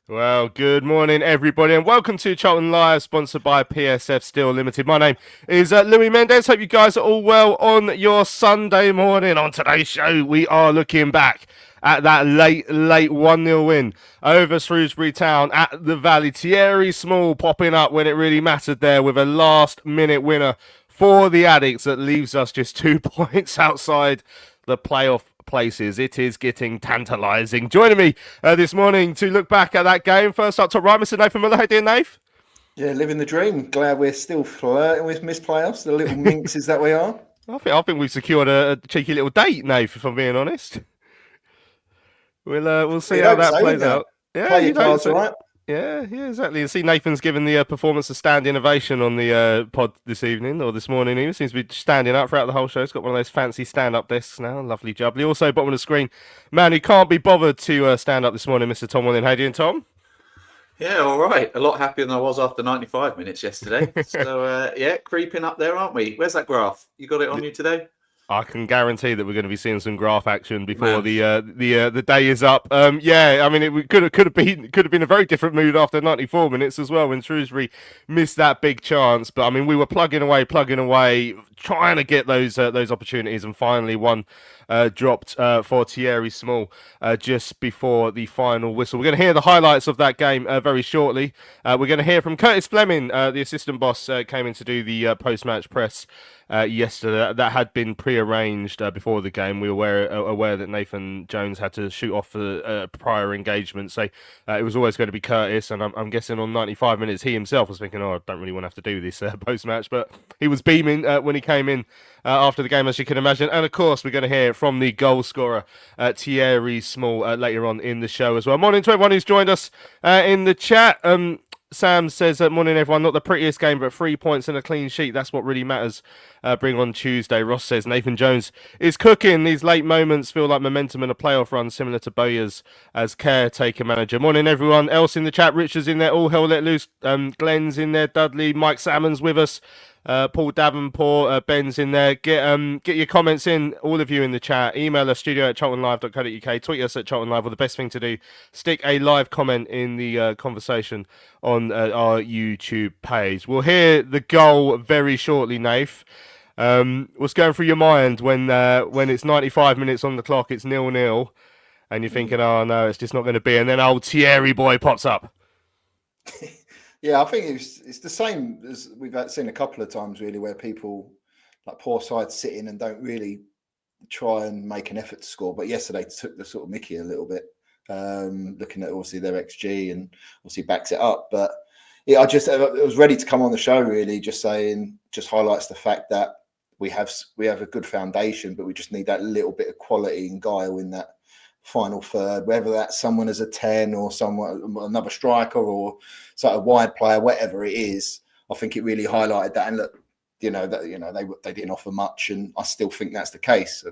Well, good morning, everybody, and welcome to Charlton Live, sponsored by PSF Steel Limited. My name is Louis Mendes. Hope you guys are all well on your Sunday morning. On today's show, we are looking back at that late 1-0 win over Shrewsbury Town at the Valley. Thierry Small popping up when it really mattered there with a last-minute winner for the Addicts that leaves us just 2 points outside the playoff places. It is getting tantalising. Joining me this morning to look back at that game. First up, top right, Mr. Nathan Muller. How do you, Nath? Yeah, living the dream. Glad we're still flirting with missed playoffs. The little minxes that we are. I think we've secured a cheeky little date, Nath, if I'm being honest. We'll see how that plays out. Yeah, play your cards right. Yeah, exactly. You see, Nathan's given the performance a standing ovation on the pod this evening, or this morning even. Seems to be standing up throughout the whole show. He's got one of those fancy stand-up desks now. Lovely jubbly. Also, bottom of the screen, man who can't be bothered to stand up this morning, Mr. Tom William. How you doing, Tom? Yeah, all right. A lot happier than I was after 95 minutes yesterday. So, creeping up there, aren't we? Where's that graph? You got it on you today? I can guarantee that we're going to be seeing some graph action before the day is up. I mean, it could have been a very different mood after 94 minutes as well when Shrewsbury missed that big chance. But I mean, we were plugging away, trying to get those opportunities, and finally one dropped for Thierry Small just before the final whistle. We're going to hear the highlights of that game very shortly. We're going to hear from Curtis Fleming, the assistant boss, came in to do the post-match press yesterday. That had been pre-arranged before the game. We were aware that Nathan Jones had to shoot off for a prior engagement, so it was always going to be Curtis, and I'm guessing on 95 minutes he himself was thinking, I don't really want to have to do this post-match, but he was beaming when he came in after the game, as you can imagine. And of course, we're going to hear from the goal scorer, Thierry Small, later on in the show as well. Morning to everyone who's joined us in the chat. Sam says, morning everyone, not the prettiest game, but 3 points and a clean sheet. That's what really matters. Bring on Tuesday. Ross says, Nathan Jones is cooking. These late moments feel like momentum in a playoff run, similar to Bowyer's as caretaker manager. Morning everyone else in the chat. Richard's in there. All hell let loose. Glenn's in there. Dudley. Mike Salmon's with us. Paul Davenport, Ben's in there. Get your comments in, all of you in the chat. Email us, studio@charltonlive.co.uk. Tweet us at Charlton Live, or the best thing to do, stick a live comment in the conversation on our YouTube page. We'll hear the goal very shortly, Nath. What's going through your mind when it's 95 minutes on the clock, it's 0-0, and you're thinking, oh no, it's just not going to be, and then old Thierry boy pops up? Yeah, I think it's the same as we've seen a couple of times, really, where people, like poor sides, sit in and don't really try and make an effort to score. But yesterday took the sort of mickey a little bit, looking at obviously their XG and obviously backs it up. But yeah, I was ready to come on the show, really, just highlights the fact that we have a good foundation, but we just need that little bit of quality and guile in that final third, whether that's someone as a 10 or someone, another striker, or sort of wide player, whatever it is. I think it really highlighted that. And look, they didn't offer much, and I still think that's the case.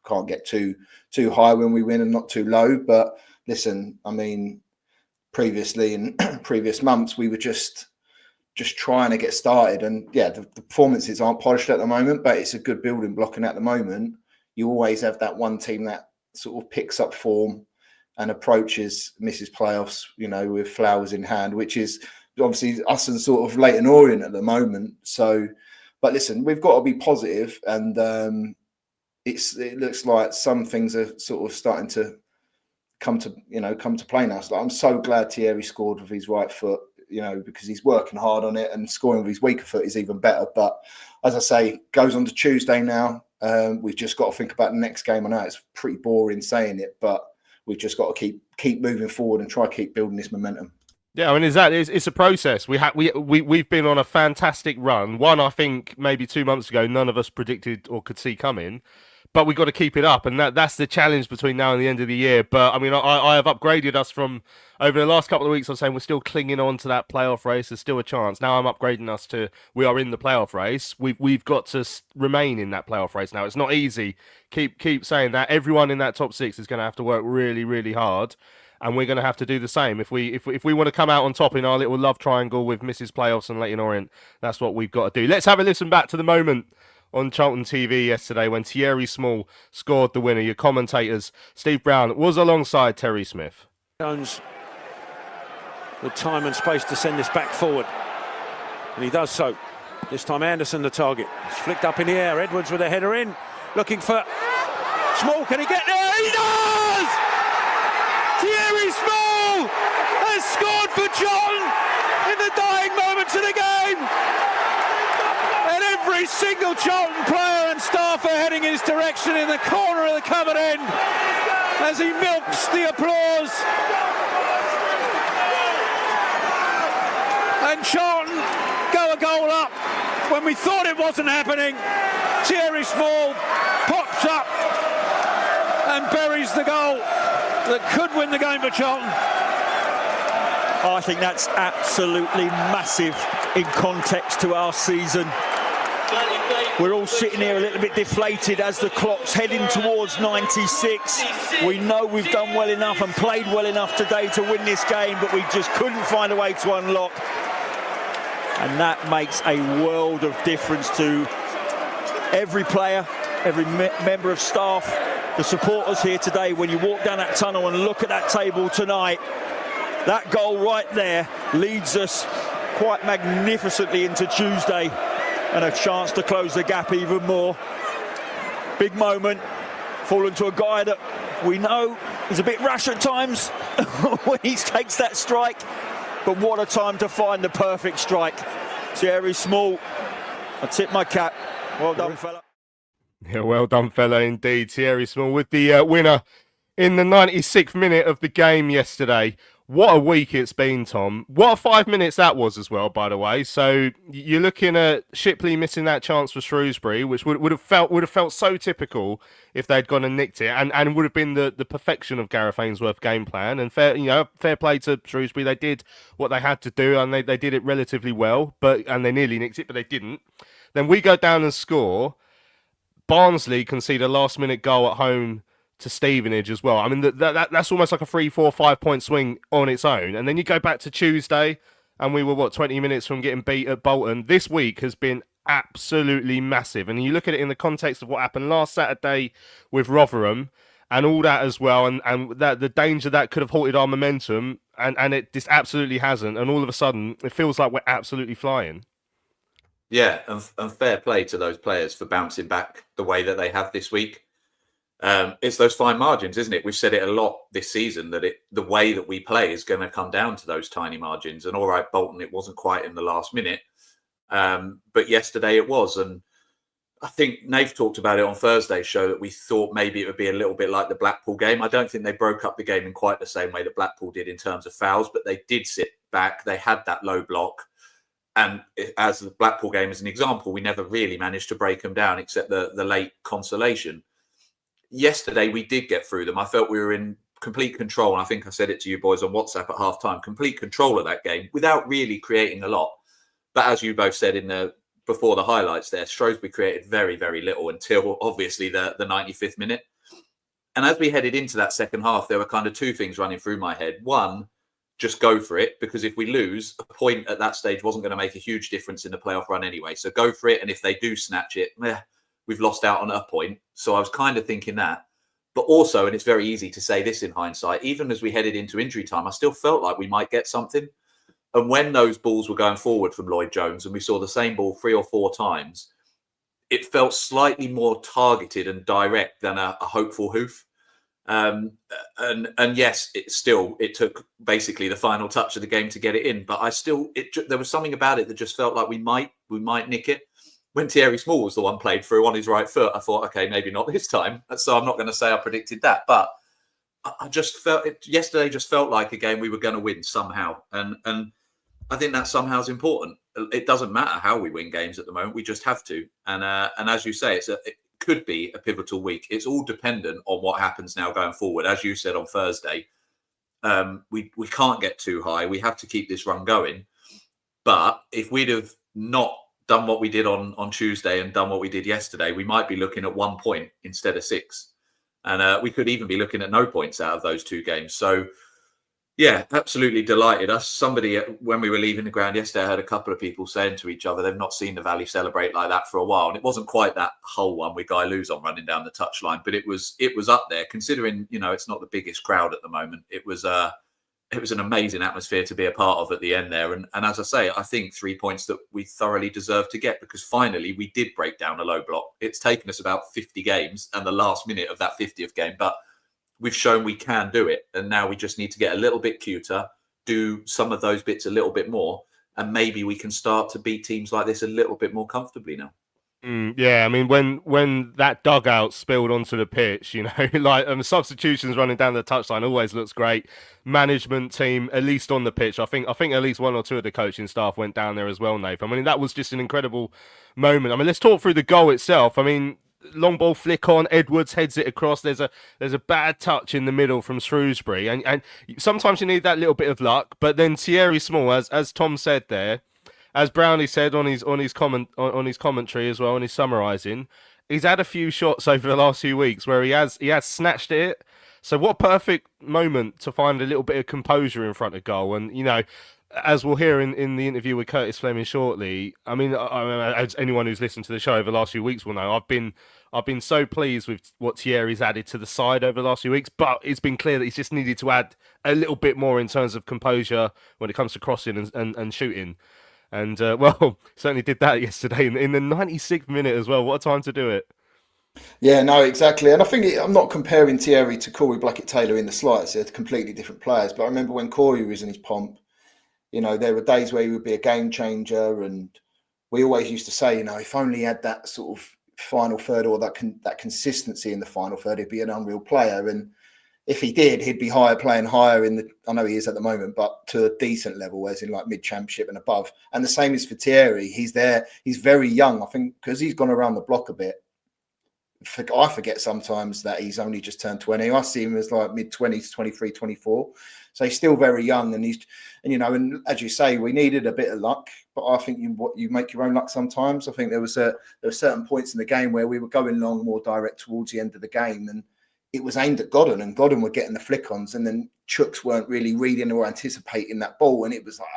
Can't get too high when we win and not too low. But listen, I mean, previously in previous months we were just trying to get started, and yeah, the performances aren't polished at the moment, but it's a good building block. And at the moment, you always have that one team that sort of picks up form, and approaches Mrs. Playoffs, with flowers in hand, which is obviously us and sort of Leyton Orient at the moment. So, but listen, we've got to be positive, and it looks like some things are sort of starting to come to play now. So I'm so glad Thierry scored with his right foot, because he's working hard on it, and scoring with his weaker foot is even better. But as I say, goes on to Tuesday now. We've just got to think about the next game. I know it's pretty boring saying it, but we've just got to keep moving forward and try to keep building this momentum. Yeah, I mean, it's a process. We've been on a fantastic run. One, I think, maybe 2 months ago, none of us predicted or could see coming. But we've got to keep it up, and that's the challenge between now and the end of the year. But I mean, I have upgraded us from over the last couple of weeks. I'm saying we're still clinging on to that playoff race. There's still a chance. Now I'm upgrading us to we are in the playoff race. We've got to remain in that playoff race now. It's not easy. Keep saying that. Everyone in that top six is going to have to work really, really hard, and we're going to have to do the same if we want to come out on top in our little love triangle with Mrs. Playoffs and Leyton Orient. That's what we've got to do. Let's have a listen back to the moment on Charlton TV yesterday when Thierry Small scored the winner. Your commentators, Steve Brown, was alongside Terry Smith. Jones with time and space to send this back forward, and he does so. This time Anderson the target. It's flicked up in the air. Edwards with a header in, looking for Small. Can he get there? He does! Thierry Small has scored for Charlton in the dying moments of the game. Every single Charlton player and staff are heading in his direction in the corner of the covered end as he milks the applause. And Charlton go a goal up when we thought it wasn't happening. Thierry Small pops up and buries the goal that could win the game for Charlton. I think that's absolutely massive in context to our season. We're all sitting here a little bit deflated as the clock's heading towards 96. We know we've done well enough and played well enough today to win this game, but we just couldn't find a way to unlock. And that makes a world of difference to every player, every member of staff, the supporters here today. When you walk down that tunnel and look at that table tonight, that goal right there leads us quite magnificently into Tuesday, and a chance to close the gap even more. Big moment, fallen to a guy that we know is a bit rash at times when he takes that strike, but what a time to find the perfect strike. Thierry Small, I tip my cap. Well done, fella. Yeah, well done, fella, indeed. Thierry Small with the winner in the 96th minute of the game yesterday. What a week it's been, Tom. What a 5 minutes that was as well, by the way. So you're looking at Shipley missing that chance for Shrewsbury, which would have felt so typical if they'd gone and nicked it, and would have been the perfection of Gareth Ainsworth's game plan. And fair play to Shrewsbury. They did what they had to do, and they did it relatively well, and they nearly nicked it, but they didn't. Then we go down and score. Barnsley concede a last-minute goal at home to Stevenage as well. I mean, that's almost like a 3, 4, 5 point swing on its own. And then you go back to Tuesday, and we were, 20 minutes from getting beat at Bolton. This week has been absolutely massive. And you look at it in the context of what happened last Saturday with Rotherham and all that as well, and that the danger that could have halted our momentum, and it just absolutely hasn't. And all of a sudden, it feels like we're absolutely flying. Yeah, and fair play to those players for bouncing back the way that they have this week. It's those fine margins, isn't it? We've said it a lot this season that the way that we play is going to come down to those tiny margins. And all right, Bolton, it wasn't quite in the last minute, but yesterday it was. And I think Nave talked about it on Thursday's show that we thought maybe it would be a little bit like the Blackpool game. I don't think they broke up the game in quite the same way that Blackpool did in terms of fouls, but they did sit back. They had that low block. And as the Blackpool game is an example, we never really managed to break them down except the late consolation. Yesterday, we did get through them. I felt we were in complete control. And I think I said it to you boys on WhatsApp at half-time, complete control of that game without really creating a lot. But as you both said before the highlights there, Shrewsbury created very, very little until obviously the 95th minute. And as we headed into that second half, there were kind of two things running through my head. One, just go for it, because if we lose, a point at that stage wasn't going to make a huge difference in the playoff run anyway. So go for it. And if they do snatch it, we've lost out on a point. So I was kind of thinking that. But also, and it's very easy to say this in hindsight, even as we headed into injury time, I still felt like we might get something. And when those balls were going forward from Lloyd Jones and we saw the same ball 3 or 4 times, it felt slightly more targeted and direct than a hopeful hoof. And yes, it took basically the final touch of the game to get it in. But there was something about it that just felt like we might nick it. When Thierry Small was the one played through on his right foot, I thought, okay, maybe not this time. So I'm not going to say I predicted that, but I just felt yesterday just felt like a game we were going to win somehow. And I think that somehow is important. It doesn't matter how we win games at the moment. We just have to. And as you say, it could be a pivotal week. It's all dependent on what happens now going forward. As you said on Thursday, we can't get too high. We have to keep this run going. But if we'd have not done what we did on Tuesday and done what we did yesterday, we might be looking at 1 point instead of 6. And we could even be looking at no points out of those 2 games. So, yeah, absolutely delighted. Somebody, when we were leaving the ground yesterday, I heard a couple of people saying to each other they've not seen the Valley celebrate like that for a while. And it wasn't quite that whole one with Guy Luzon running down the touchline, but it was up there, considering, it's not the biggest crowd at the moment. It was an amazing atmosphere to be a part of at the end there. And as I say, I think 3 points that we thoroughly deserve to get, because finally we did break down a low block. It's taken us about 50 games and the last minute of that 50th game, but we've shown we can do it. And now we just need to get a little bit cuter, do some of those bits a little bit more, and maybe we can start to beat teams like this a little bit more comfortably now. Yeah, I mean, when that dugout spilled onto the pitch, like substitutions running down the touchline always looks great. Management team, at least on the pitch, I think at least 1 or 2 of the coaching staff went down there as well, Nathan. I mean, that was just an incredible moment. I mean, let's talk through the goal itself. I mean, long ball flick on, Edwards heads it across. There's a bad touch in the middle from Shrewsbury, and sometimes you need that little bit of luck. But then Thierry Small, as Tom said there, as Brownie said on his commentary as well, on his summarising, he's had a few shots over the last few weeks where he has snatched it. So what perfect moment to find a little bit of composure in front of goal. And as we'll hear in the interview with Curtis Fleming shortly, I mean, as anyone who's listened to the show over the last few weeks will know, I've been so pleased with what Thierry's added to the side over the last few weeks, but it's been clear that he's just needed to add a little bit more in terms of composure when it comes to crossing and shooting. And, certainly did that yesterday in the 96th minute as well. What a time to do it. Yeah, no, exactly. And I think I'm not comparing Thierry to Corey Blackett-Taylor in the slightest. They're completely different players. But I remember when Corey was in his pomp, there were days where he would be a game changer. And we always used to say, if only he had that sort of final third or that consistency in the final third, he'd be an unreal player. And if he did, he'd be playing higher I know he is at the moment, but to a decent level, as in like mid-championship and above. And the same is for Thierry. He's there. He's very young, I think, because he's gone around the block a bit. I forget sometimes that he's only just turned 20. I see him as like mid-20s, 23, 24. So he's still very young. And as you say, we needed a bit of luck, but I think you make your own luck sometimes. I think there were certain points in the game where we were going long more direct towards the end of the game, and it was aimed at Godden, and Godden were getting the flick-ons, and then Chooks weren't really reading or anticipating that ball, and it was like,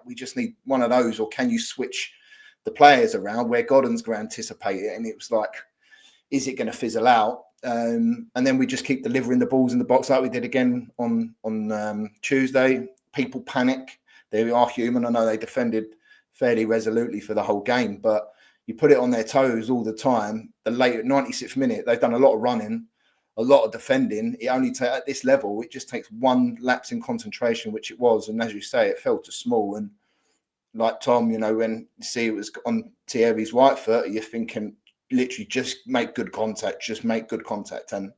we just need one of those, or can you switch the players around where Godden's going to anticipate it? And it was like, is it going to fizzle out? And then we just keep delivering the balls in the box like we did again on Tuesday. People panic. They are human. I know they defended fairly resolutely for the whole game, but you put it on their toes all the time. The late 96th minute, they've done a lot of running, a lot of defending. It only at this level, it just takes one lapse in concentration, which it was. And as you say, it fell to Small. And like Tom, when you see it was on Thierry's right foot, you're thinking literally just make good contact. And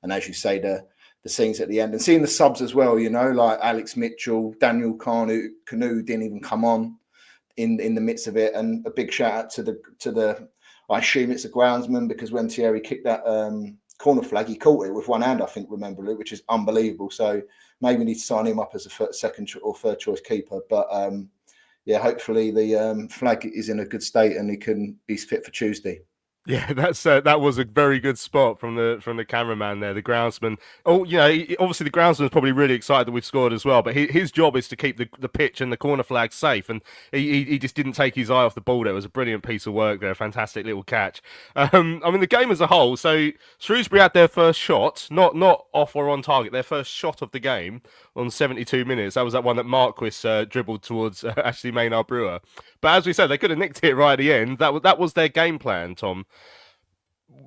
as you say, the scenes at the end and seeing the subs as well, like Alex Mitchell, Daniel Canoe didn't even come on in the midst of it. And a big shout out to the I assume it's a groundsman, because when Thierry kicked that corner flag, he caught it with one hand, I think, remember it, which is unbelievable. So maybe we need to sign him up as a second or third choice keeper. But hopefully the flag is in a good state and he's fit for Tuesday. Yeah, that was a very good spot from the cameraman there, the groundsman. Oh, obviously the groundsman's probably really excited that we've scored as well, but his job is to keep the pitch and the corner flag safe, and he just didn't take his eye off the ball. There was a brilliant piece of work there, a fantastic little catch. I mean, the game as a whole. So Shrewsbury had their first shot, not off or on target, their first shot of the game on 72 minutes. That was that one that Marquis dribbled towards Ashley Maynard Brewer. But as we said, they could have nicked it right at the end. That was their game plan, Tom.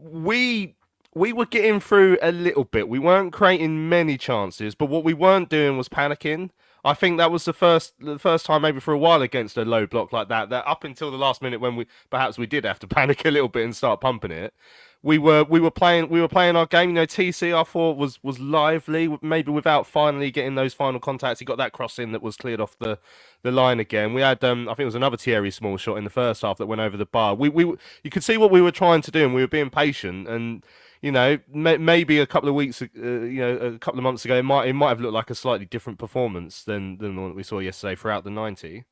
We were getting through a little bit. We weren't creating many chances, but what we weren't doing was panicking. I think that was the first time maybe for a while against a low block like that up until the last minute when we did have to panic a little bit and start pumping it. We were playing our game. TC I thought was lively, maybe without finally getting those final contacts. He got that cross in that was cleared off the line again. We had I think it was another Thierry Small shot in the first half that went over the bar. You could see what we were trying to do, and we were being patient. And maybe a couple of weeks, a couple of months ago, it might have looked like a slightly different performance than the one that we saw yesterday throughout the 90.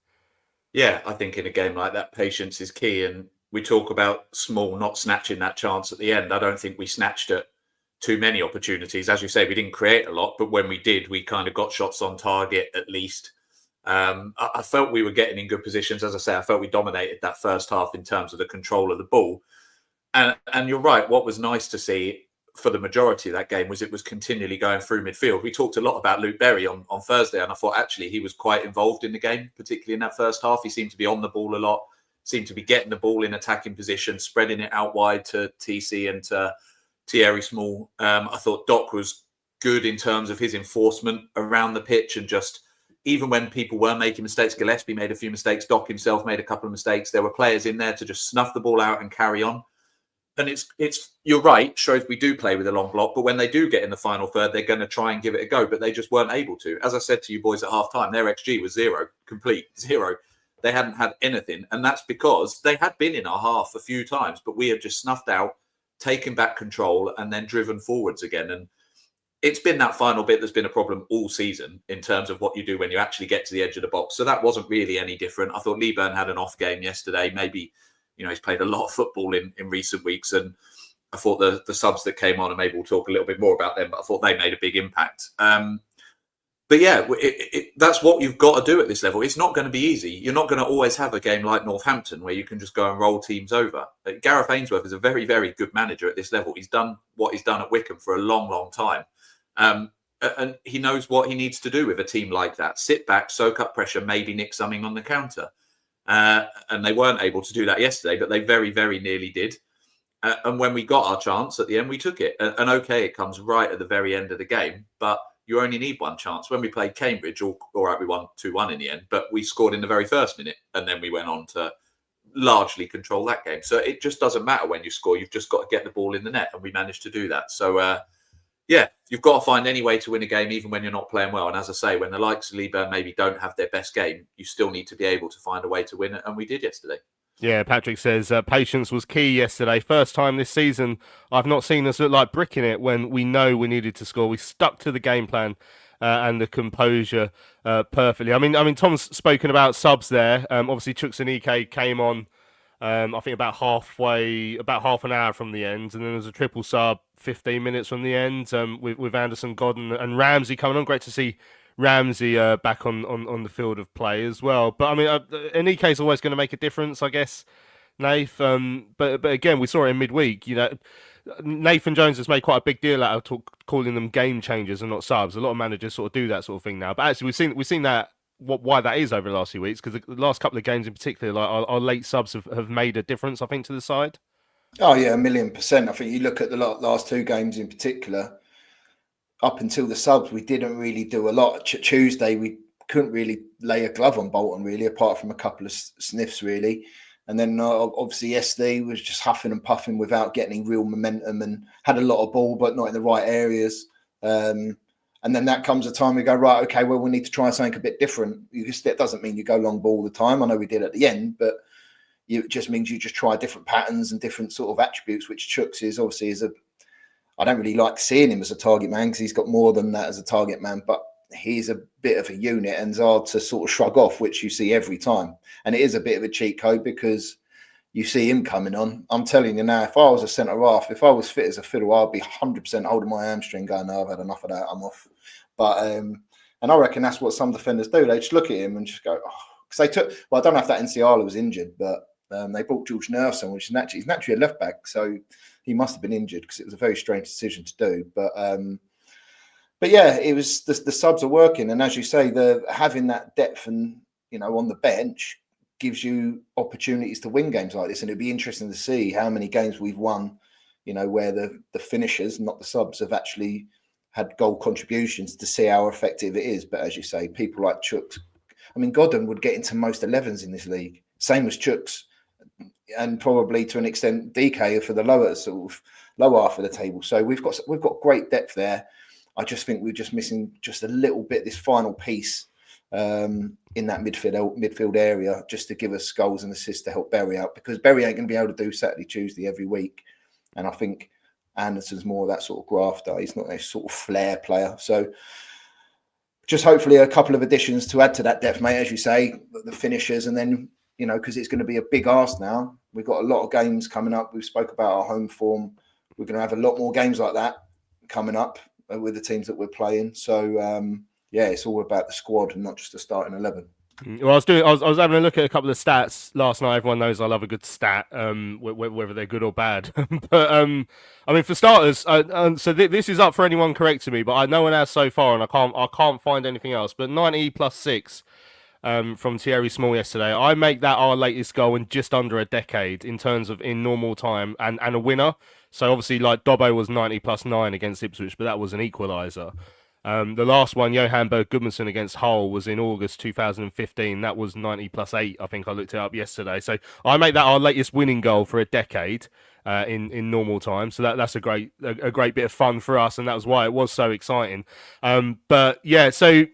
Yeah, I think in a game like that, patience is key. And we talk about Small not snatching that chance at the end. I don't think we snatched at too many opportunities. As you say, we didn't create a lot, but when we did, we kind of got shots on target at least. I felt we were getting in good positions. As I say, I felt we dominated that first half in terms of the control of the ball. And you're right, what was nice to see for the majority of that game was it was continually going through midfield. We talked a lot about Luke Berry on Thursday, and I thought actually he was quite involved in the game, particularly in that first half. He seemed to be on the ball a lot, seemed to be getting the ball in attacking position, spreading it out wide to TC and to Thierry Small. I thought Doc was good in terms of his enforcement around the pitch, and just even when people were making mistakes, Gillespie made a few mistakes, Doc himself made a couple of mistakes. There were players in there to just snuff the ball out and carry on. And it's you're right, Shrewsbury do play with a long block, but when they do get in the final third, they're going to try and give it a go, but they just weren't able to. As I said to you boys at half time, their XG was complete zero. They hadn't had anything, and that's because they had been in our half a few times, but we had just snuffed out, taken back control, and then driven forwards again. And it's been that final bit that's been a problem all season in terms of what you do when you actually get to the edge of the box. So that wasn't really any different. I thought Leeburn had an off game yesterday, maybe. He's played a lot of football in recent weeks, and I thought the subs that came on, and maybe we'll talk a little bit more about them, but I thought they made a big impact. But yeah, that's what you've got to do at this level. It's not going to be easy. You're not going to always have a game like Northampton where you can just go and roll teams over. Gareth Ainsworth is a very, very good manager at this level. He's done what he's done at Wycombe for a long, long time. And he knows what he needs to do with a team like that. Sit back, soak up pressure, maybe nick something on the counter. And they weren't able to do that yesterday, but they very, very nearly did. And when we got our chance at the end, we took it. And okay, it comes right at the very end of the game, but you only need one chance. When we played Cambridge, all right, we won 2-1 in the end, but we scored in the very first minute, and then we went on to largely control that game. So it just doesn't matter when you score. You've just got to get the ball in the net, and we managed to do that. So, yeah, you've got to find any way to win a game, even when you're not playing well. And as I say, when the likes of Leeburn maybe don't have their best game, you still need to be able to find a way to win it. And we did yesterday. Yeah, Patrick says patience was key yesterday. First time this season I've not seen us look like bricking it when we know we needed to score. We stuck to the game plan and the composure perfectly. I mean, Tom's spoken about subs there. Obviously, Chukwuemeka came on. I think about half an hour from the end, and then there was a triple sub 15 minutes from the end with Anderson, Godden and Ramsey coming on. Great to see Ramsey back on the field of play as well. But I mean, Anike is always going to make a difference, I guess, Nath. But again, we saw it in midweek. Nathan Jones has made quite a big deal out of calling them game changers and not subs. A lot of managers sort of do that sort of thing now. But actually, we've seen that. Why that is over the last few weeks, because the last couple of games in particular, like our late subs have made a difference, I think, to the side. Oh yeah, 1,000,000%. I think you look at the last two games in particular, up until the subs, we didn't really do a lot. Tuesday, we couldn't really lay a glove on Bolton, really, apart from a couple of sniffs, really. And then obviously yesterday was just huffing and puffing without getting real momentum, and had a lot of ball, but not in the right areas. And then that comes a time we go, right, okay, well, we need to try something a bit different. That doesn't mean you go long ball all the time. I know we did at the end, but it just means you just try different patterns and different sort of attributes, which Chuks is obviously I don't really like seeing him as a target man, because he's got more than that as a target man, but he's a bit of a unit and it's hard to sort of shrug off, which you see every time. And it is a bit of a cheat code, because you see him coming on. I'm telling you now, if I was a centre half, if I was fit as a fiddle, I'd be 100% holding my hamstring, going, "No, I've had enough of that. I'm off." But and I reckon that's what some defenders do. They just look at him and just go, "Oh," because they took. Well, I don't know if that Nsiala was injured, but they brought George Nelson, which is he's naturally a left back, so he must have been injured because it was a very strange decision to do. But yeah, it was the subs are working, and as you say, having that depth and on the bench gives you opportunities to win games like this, and it'd be interesting to see how many games we've won, where the finishers, not the subs, have actually had goal contributions, to see how effective it is. But as you say, people like Chuks, Godden would get into most 11s in this league, same as Chuks, and probably to an extent DK for the lower half of the table. So we've got great depth there. I just think we're just missing just a little bit, this final piece in that midfield area, just to give us goals and assists to help Berry out, because Berry ain't going to be able to do Saturday, Tuesday every week. And I think Anderson's more of that sort of grafter. He's not a sort of flair player. So just hopefully a couple of additions to add to that depth, mate, as you say, the finishers, and then, because it's going to be a big ask now. We've got a lot of games coming up. We've spoke about our home form. We're going to have a lot more games like that coming up with the teams that we're playing. So, it's all about the squad and not just the starting 11. Well, I was having a look at a couple of stats last night. Everyone knows I love a good stat, whether they're good or bad. But for starters, so this is up for anyone correcting me, but no one has so far, and I can't find anything else. But 90 plus 6 from Thierry Small yesterday. I make that our latest goal in just under a decade in terms of in normal time and a winner. So obviously, like Dobbo was 90 plus 9 against Ipswich, but that was an equaliser. The last one, Johan Berg Gudmundsson against Hull, was in August 2015. That was 90 plus 8. I think I looked it up yesterday. So I make that our latest winning goal for a decade in normal time. So that's a great bit of fun for us, and that was why it was so exciting. But yeah, so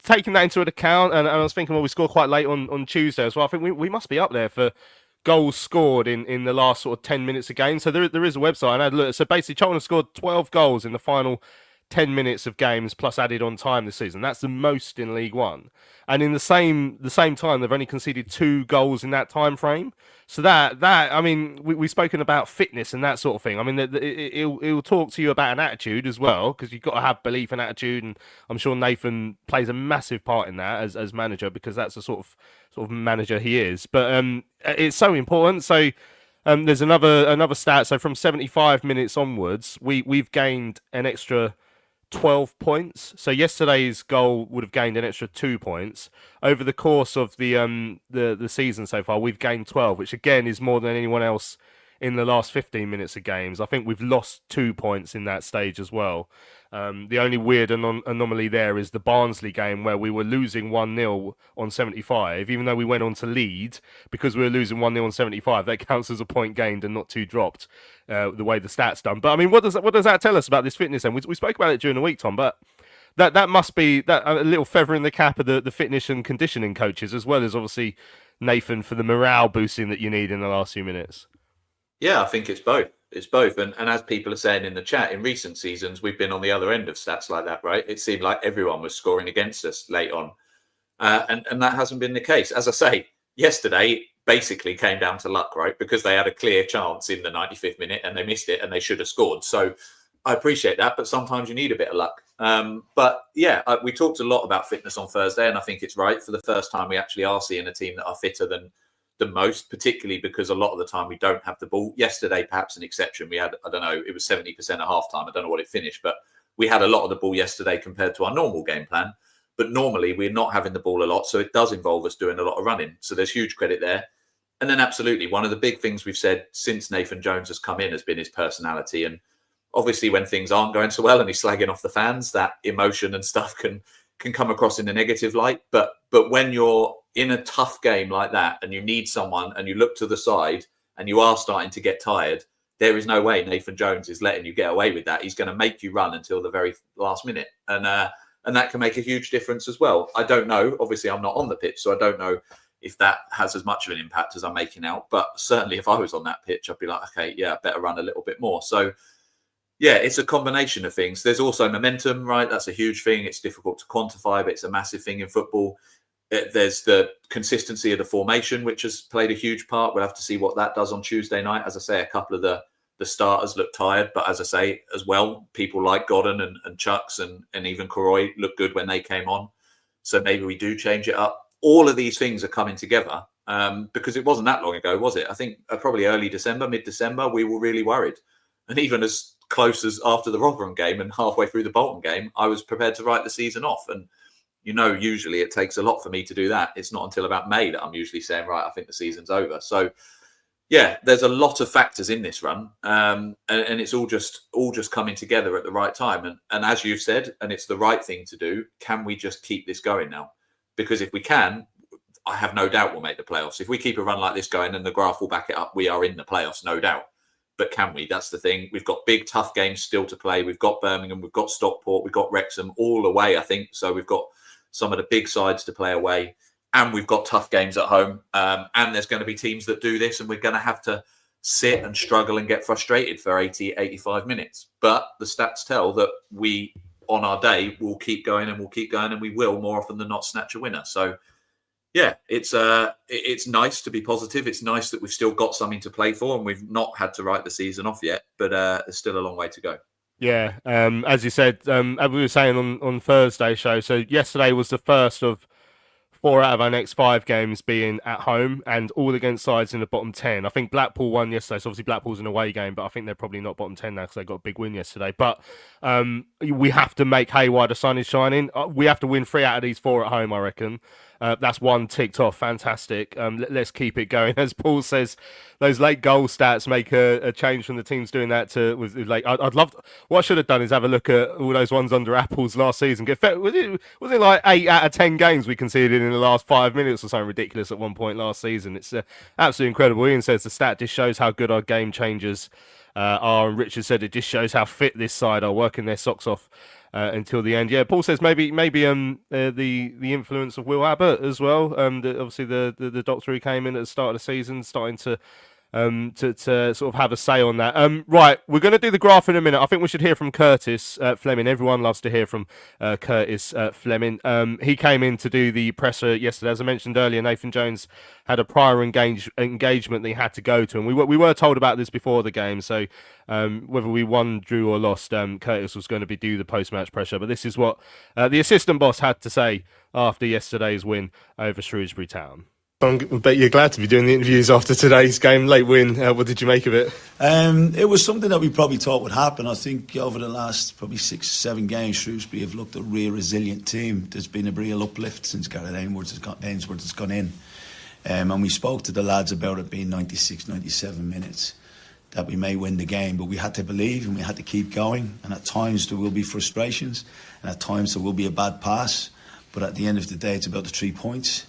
taking that into account, and I was thinking, well, we scored quite late on Tuesday as well. I think we must be up there for goals scored in the last sort of 10 minutes of game. So there is a website, and I had a look. So basically, Charlton have scored 12 goals in the final 10 minutes of games plus added on time this season. That's the most in League One. And in the same time, they've only conceded 2 goals in that time frame. So we've spoken about fitness and that sort of thing. It'll talk to you about an attitude as well, because you've got to have belief and attitude. And I'm sure Nathan plays a massive part in that as manager, because that's the sort of manager he is. But it's so important. So there's another stat. So from 75 minutes onwards, we've gained an extra 12 points. So yesterday's goal would have gained an extra 2 points. Over the course of the season so far, we've gained 12, which again is more than anyone else in the last 15 minutes of games. I think we've lost 2 points in that stage as well. The only weird anomaly there is the Barnsley game, where we were losing 1-0 on 75, even though we went on to lead. Because we were losing 1-0 on 75, that counts as a point gained and not 2 dropped, the way the stats done. But what does that tell us about this fitness then? We spoke about it during the week, Tom, but that must be that a little feather in the cap of the fitness and conditioning coaches, as well as obviously Nathan, for the morale boosting that you need in the last few minutes. Yeah, I think it's both. It's both. And as people are saying in the chat, in recent seasons, we've been on the other end of stats like that, right? It seemed like everyone was scoring against us late on. And that hasn't been the case. As I say, yesterday basically came down to luck, right? Because they had a clear chance in the 95th minute and they missed it and they should have scored. So I appreciate that, but sometimes you need a bit of luck. But yeah, we talked a lot about fitness on Thursday, and I think it's right. For the first time, we actually are seeing a team that are fitter than most, particularly because a lot of the time we don't have the ball. Yesterday, perhaps an exception. We had, I don't know, it was 70% at halftime. I don't know what it finished, but we had a lot of the ball yesterday compared to our normal game plan. But normally we're not having the ball a lot, so it does involve us doing a lot of running. So there's huge credit there. And then absolutely, one of the big things we've said since Nathan Jones has come in has been his personality. And obviously when things aren't going so well and he's slagging off the fans, that emotion and stuff can come across in a negative light. But when you're in a tough game like that and you need someone and you look to the side and you are starting to get tired, there is no way Nathan Jones is letting you get away with that. He's going to make you run until the very last minute. And that can make a huge difference as well. I don't know. Obviously, I'm not on the pitch, so I don't know if that has as much of an impact as I'm making out. But certainly if I was on that pitch, I'd be like, okay, yeah, I better run a little bit more. So yeah, it's a combination of things. There's also momentum, right? That's a huge thing. It's difficult to quantify, but it's a massive thing in football. There's the consistency of the formation, which has played a huge part. We'll have to see what that does on Tuesday night. As I say, a couple of the starters look tired, but as I say as well, people like Godden and Chucks and even Koroy look good when they came on. So maybe we do change it up. All of these things are coming together because it wasn't that long ago, was it? I think probably early December, mid-December, we were really worried. And even as close as after the Rotherham game and halfway through the Bolton game, I was prepared to write the season off. And usually it takes a lot for me to do that. It's not until about May that I'm usually saying, right, I think the season's over. So, yeah, there's a lot of factors in this run, and it's all just coming together at the right time. And as you've said, and it's the right thing to do, can we just keep this going now? Because if we can, I have no doubt we'll make the playoffs. If we keep a run like this going and the graph will back it up, we are in the playoffs, no doubt. But can we? That's the thing. We've got big, tough games still to play. We've got Birmingham, we've got Stockport, we've got Wrexham all away, I think. So we've got some of the big sides to play away. And we've got tough games at home. And there's going to be teams that do this, and we're going to have to sit and struggle and get frustrated for 80, 85 minutes. But the stats tell that we, on our day, will keep going and we will more often than not snatch a winner. So, yeah, it's nice to be positive. It's nice that we've still got something to play for, and we've not had to write the season off yet. But there's still a long way to go. Yeah, as you said, as we were saying on Thursday's show, so yesterday was the first of 4 out of our next 5 games being at home, and all against sides in the bottom 10. I think Blackpool won yesterday, so obviously Blackpool's an away game, but I think they're probably not bottom 10 now because they got a big win yesterday. But we have to make hay while the sun is shining. We have to win 3 out of these 4 at home, I reckon. That's 1 ticked off. Fantastic. Let's keep it going. As Paul says, those late goal stats make a change from the teams doing that to with like. I'd love. What I should have done is have a look at all those ones under Apple's last season. Was it like 8 out of 10 games we conceded in the last 5 minutes or something ridiculous at one point last season? It's absolutely incredible. Ian says the stat just shows how good our game changers are, and Richard said it just shows how fit this side are, working their socks off until the end. Yeah, Paul says maybe the influence of Will Abbott as well. Obviously the doctor who came in at the start of the season, starting to sort of have a say on that. Right, we're going to do the graph in a minute. I think we should hear from Curtis Fleming. Everyone loves to hear from Curtis Fleming. He came in to do the presser yesterday. As I mentioned earlier, Nathan Jones had a prior engagement that he had to go to, and we were told about this before the game. So whether we won, drew, or lost, Curtis was going to do the post-match pressure. But this is what the assistant boss had to say after yesterday's win over Shrewsbury Town. I bet you're glad to be doing the interviews after today's game. Late win. What did you make of it? It was something that we probably thought would happen. I think over the last probably 6 or 7 games, Shrewsbury have looked a real resilient team. There's been a real uplift since Gareth Ainsworth has gone in. And we spoke to the lads about it being 96, 97 minutes, that we may win the game. But we had to believe and we had to keep going. And at times there will be frustrations. And at times there will be a bad pass. But at the end of the day, it's about the 3 points.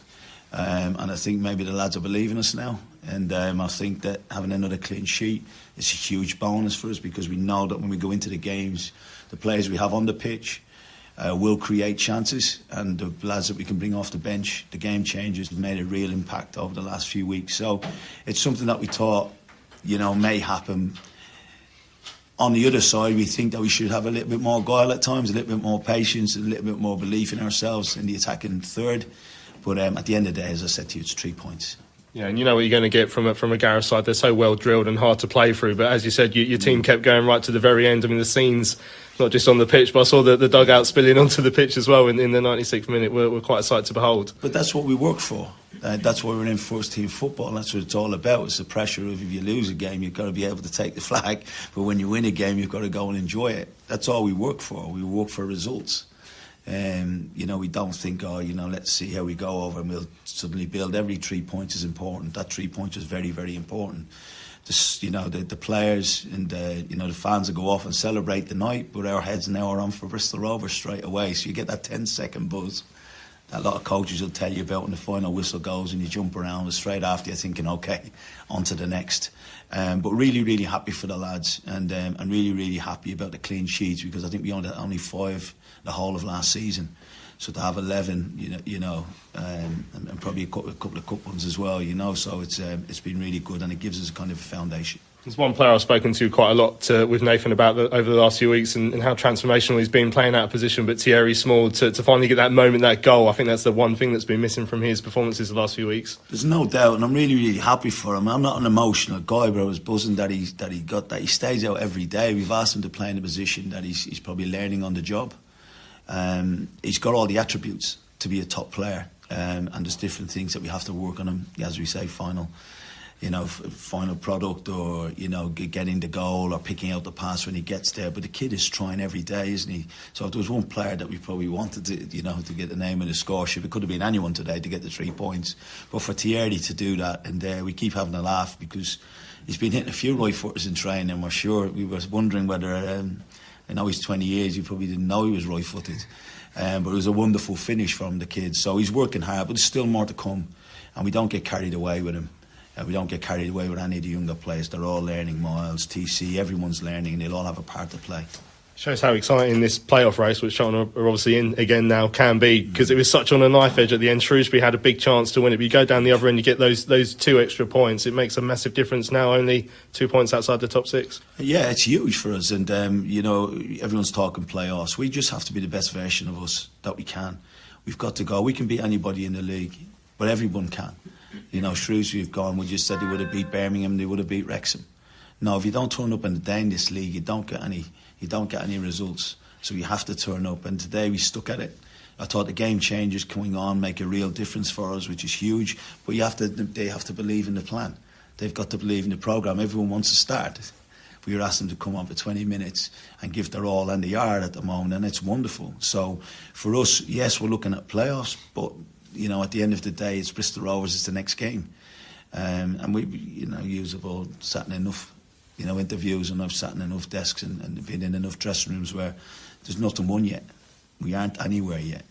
And I think maybe the lads are believing us now. And I think that having another clean sheet is a huge bonus for us, because we know that when we go into the games, the players we have on the pitch will create chances, and the lads that we can bring off the bench, the game changers, have made a real impact over the last few weeks. So it's something that we thought, may happen. On the other side, we think that we should have a little bit more guile at times, a little bit more patience, and a little bit more belief in ourselves in the attacking third. But at the end of the day, as I said to you, it's 3 points. Yeah, and you know what you're going to get from a Gareth side. They're so well drilled and hard to play through. But as you said, your team kept going right to the very end. I mean, the scenes, not just on the pitch, but I saw the dugout spilling onto the pitch as well in the 96th minute. Were quite a sight to behold. But that's what we work for. That's why we're in first team football. That's what it's all about. It's the pressure of, if you lose a game, you've got to be able to take the flag. But when you win a game, you've got to go and enjoy it. That's all we work for. We work for results. We don't think, let's see how we go over and we'll suddenly build. Every 3 points is important. That 3 points is very, very important. The players and the fans will go off and celebrate the night, but our heads now are on for Bristol Rovers straight away. So you get that 10-second buzz that a lot of coaches will tell you about when the final whistle goes, and you jump around, and straight after you're thinking, okay, on to the next. But really, really happy for the lads, and really, really happy about the clean sheets, because I think we only 5 the whole of last season. So to have 11, and probably a couple of cup ones as well, so it's been really good, and it gives us a kind of a foundation. There's one player I've spoken to quite a lot with Nathan about over the last few weeks and how transformational he's been playing out of position. But Thierry Small, to finally get that moment, that goal, I think that's the one thing that's been missing from his performances the last few weeks. There's no doubt, and I'm really, really happy for him. I'm not an emotional guy, but I was buzzing that he stays out every day. We've asked him to play in a position that he's probably learning on the job. He's got all the attributes to be a top player, and there's different things that we have to work on him, as we say, final product, or getting the goal or picking out the pass when he gets there. But the kid is trying every day, isn't he? So if there was one player that we probably wanted to get the name of the score sheet, it could have been anyone today to get the 3 points. But for Thierry to do that, and we keep having a laugh because he's been hitting a few right footers in training, and we're sure we were wondering whether I know he's 20 years, he probably didn't know he was right footed, but it was a wonderful finish from the kid. So he's working hard, but there's still more to come, and we don't get carried away with him. We don't get carried away with any of the younger players. They're all learning. Miles, TC, everyone's learning, and they'll all have a part to play. Shows how exciting this playoff race, which Charlton are obviously in again now, can be, because it was such on a knife edge at the end. Shrewsbury had a big chance to win it, but you go down the other end, you get those 2 extra points. It makes a massive difference now, only 2 points outside the top 6. Yeah, it's huge for us, and everyone's talking playoffs. We just have to be the best version of us that we can. We've got to go. We can beat anybody in the league, but everyone can. Shrewsbury have gone. We just said they would have beat Birmingham, they would have beat Wrexham. No, if you don't turn up in the day in this league, you don't get any results. So you have to turn up, and today we stuck at it. I thought the game changers coming on make a real difference for us, which is huge. But they have to believe in the plan. They've got to believe in the programme. Everyone wants to start. We were asked them to come on for 20 minutes and give their all, and they are at the moment, and it's wonderful. So for us, yes, we're looking at playoffs, but at the end of the day, it's Bristol Rovers, it's the next game. And we, yous have all sat in enough, interviews, and I've sat in enough desks and been in enough dressing rooms where there's nothing won yet. We aren't anywhere yet.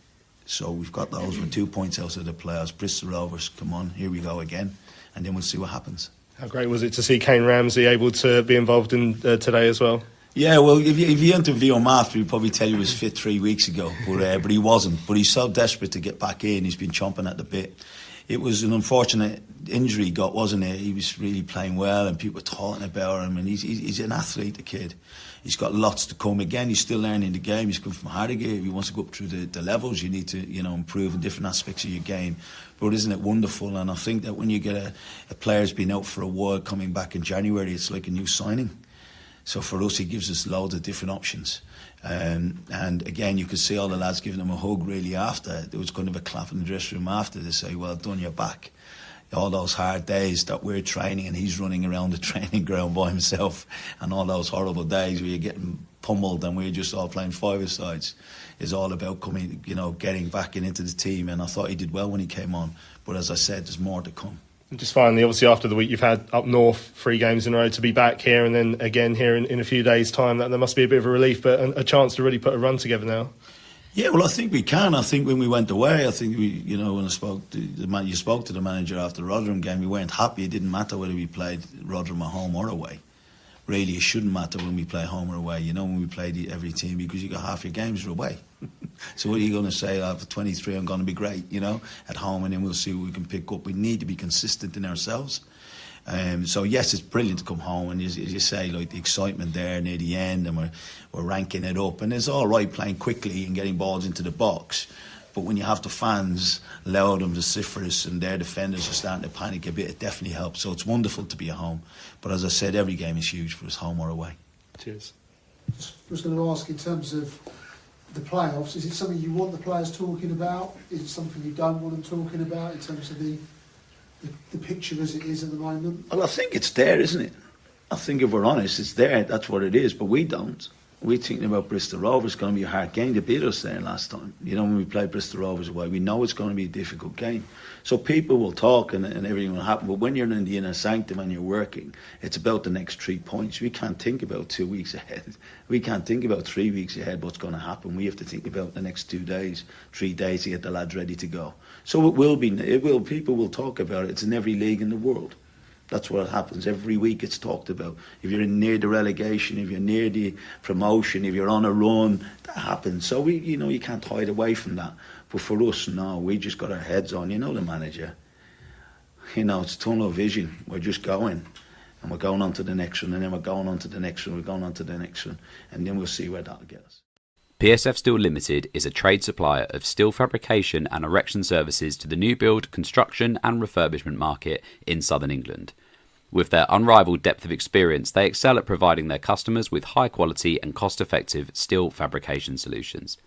So we've got those. We're 2 points out of the playoffs. Bristol Rovers, come on, here we go again. And then we'll see what happens. How great was it to see Kane Ramsey able to be involved in today as well? Yeah, well, if you interview him after, he'd probably tell you he was fit 3 weeks ago, but he wasn't. But he's so desperate to get back in, he's been chomping at the bit. It was an unfortunate injury he got, wasn't it? He was really playing well, and people were talking about him, and he's an athlete, the kid. He's got lots to come. Again, he's still learning the game. He's come from Harrogate. If he wants to go up through the levels, you need to, improve in different aspects of your game. But isn't it wonderful? And I think that when you get a player who's been out for a while coming back in January, it's like a new signing. So for us, he gives us loads of different options. And again, you could see all the lads giving him a hug really after. There was kind of a clap in the dressing room after to say, well done, you're back. All those hard days that we're training and he's running around the training ground by himself, and all those horrible days where you're getting pummeled and we're just all playing five-a-sides, is all about coming, getting back into the team. And I thought he did well when he came on. But as I said, there's more to come. And just finally, obviously after the week you've had up north, 3 games in a row, to be back here and then again here in a few days' time, that there must be a bit of a relief, but a chance to really put a run together now. Yeah, well, I think we can. I think when we went away, I think we, when I spoke to you spoke to the manager after the Rotherham game, we weren't happy. It didn't matter whether we played Rotherham at home or away. Really, it shouldn't matter when we play home or away, when we play every team, because you got half your games are away. So what are you going to say? After 23, I'm going to be great, at home, and then we'll see what we can pick up. We need to be consistent in ourselves. So yes, it's brilliant to come home, and as you say, like the excitement there near the end, and we're ranking it up, and it's all right playing quickly and getting balls into the box. But when you have the fans loud and vociferous and their defenders are starting to panic a bit, it definitely helps. So it's wonderful to be at home. But as I said, every game is huge for us, home or away. Cheers. I was going to ask, in terms of the playoffs, is it something you want the players talking about? Is it something you don't want them talking about in terms of the picture as it is at the moment? Well, I think it's there, isn't it? I think if we're honest, it's there. That's what it is. But we don't. We're thinking about Bristol Rovers. It's going to be a hard game. They beat us there last time. When we played Bristol Rovers away, we know it's going to be a difficult game. So people will talk and everything will happen. But when you're in the inner sanctum and you're working, it's about the next 3 points. We can't think about 2 weeks ahead. We can't think about 3 weeks ahead what's going to happen. We have to think about the next 2 days, 3 days to get the lads ready to go. So people will talk about it. It's in every league in the world. That's what happens. Every week it's talked about. If you're near the relegation, if you're near the promotion, if you're on a run, that happens. So you can't hide away from that. But for us, no, we just got our heads on. The manager. It's tunnel vision. We're just going. and we're going on to the next one, and then we're going on to the next one, we're going on to the next one, and then we'll see where that'll get us. PSF Steel Limited is a trade supplier of steel fabrication and erection services to the new build, construction and refurbishment market in southern England. With their unrivaled depth of experience, they excel at providing their customers with high quality and cost-effective steel fabrication solutions.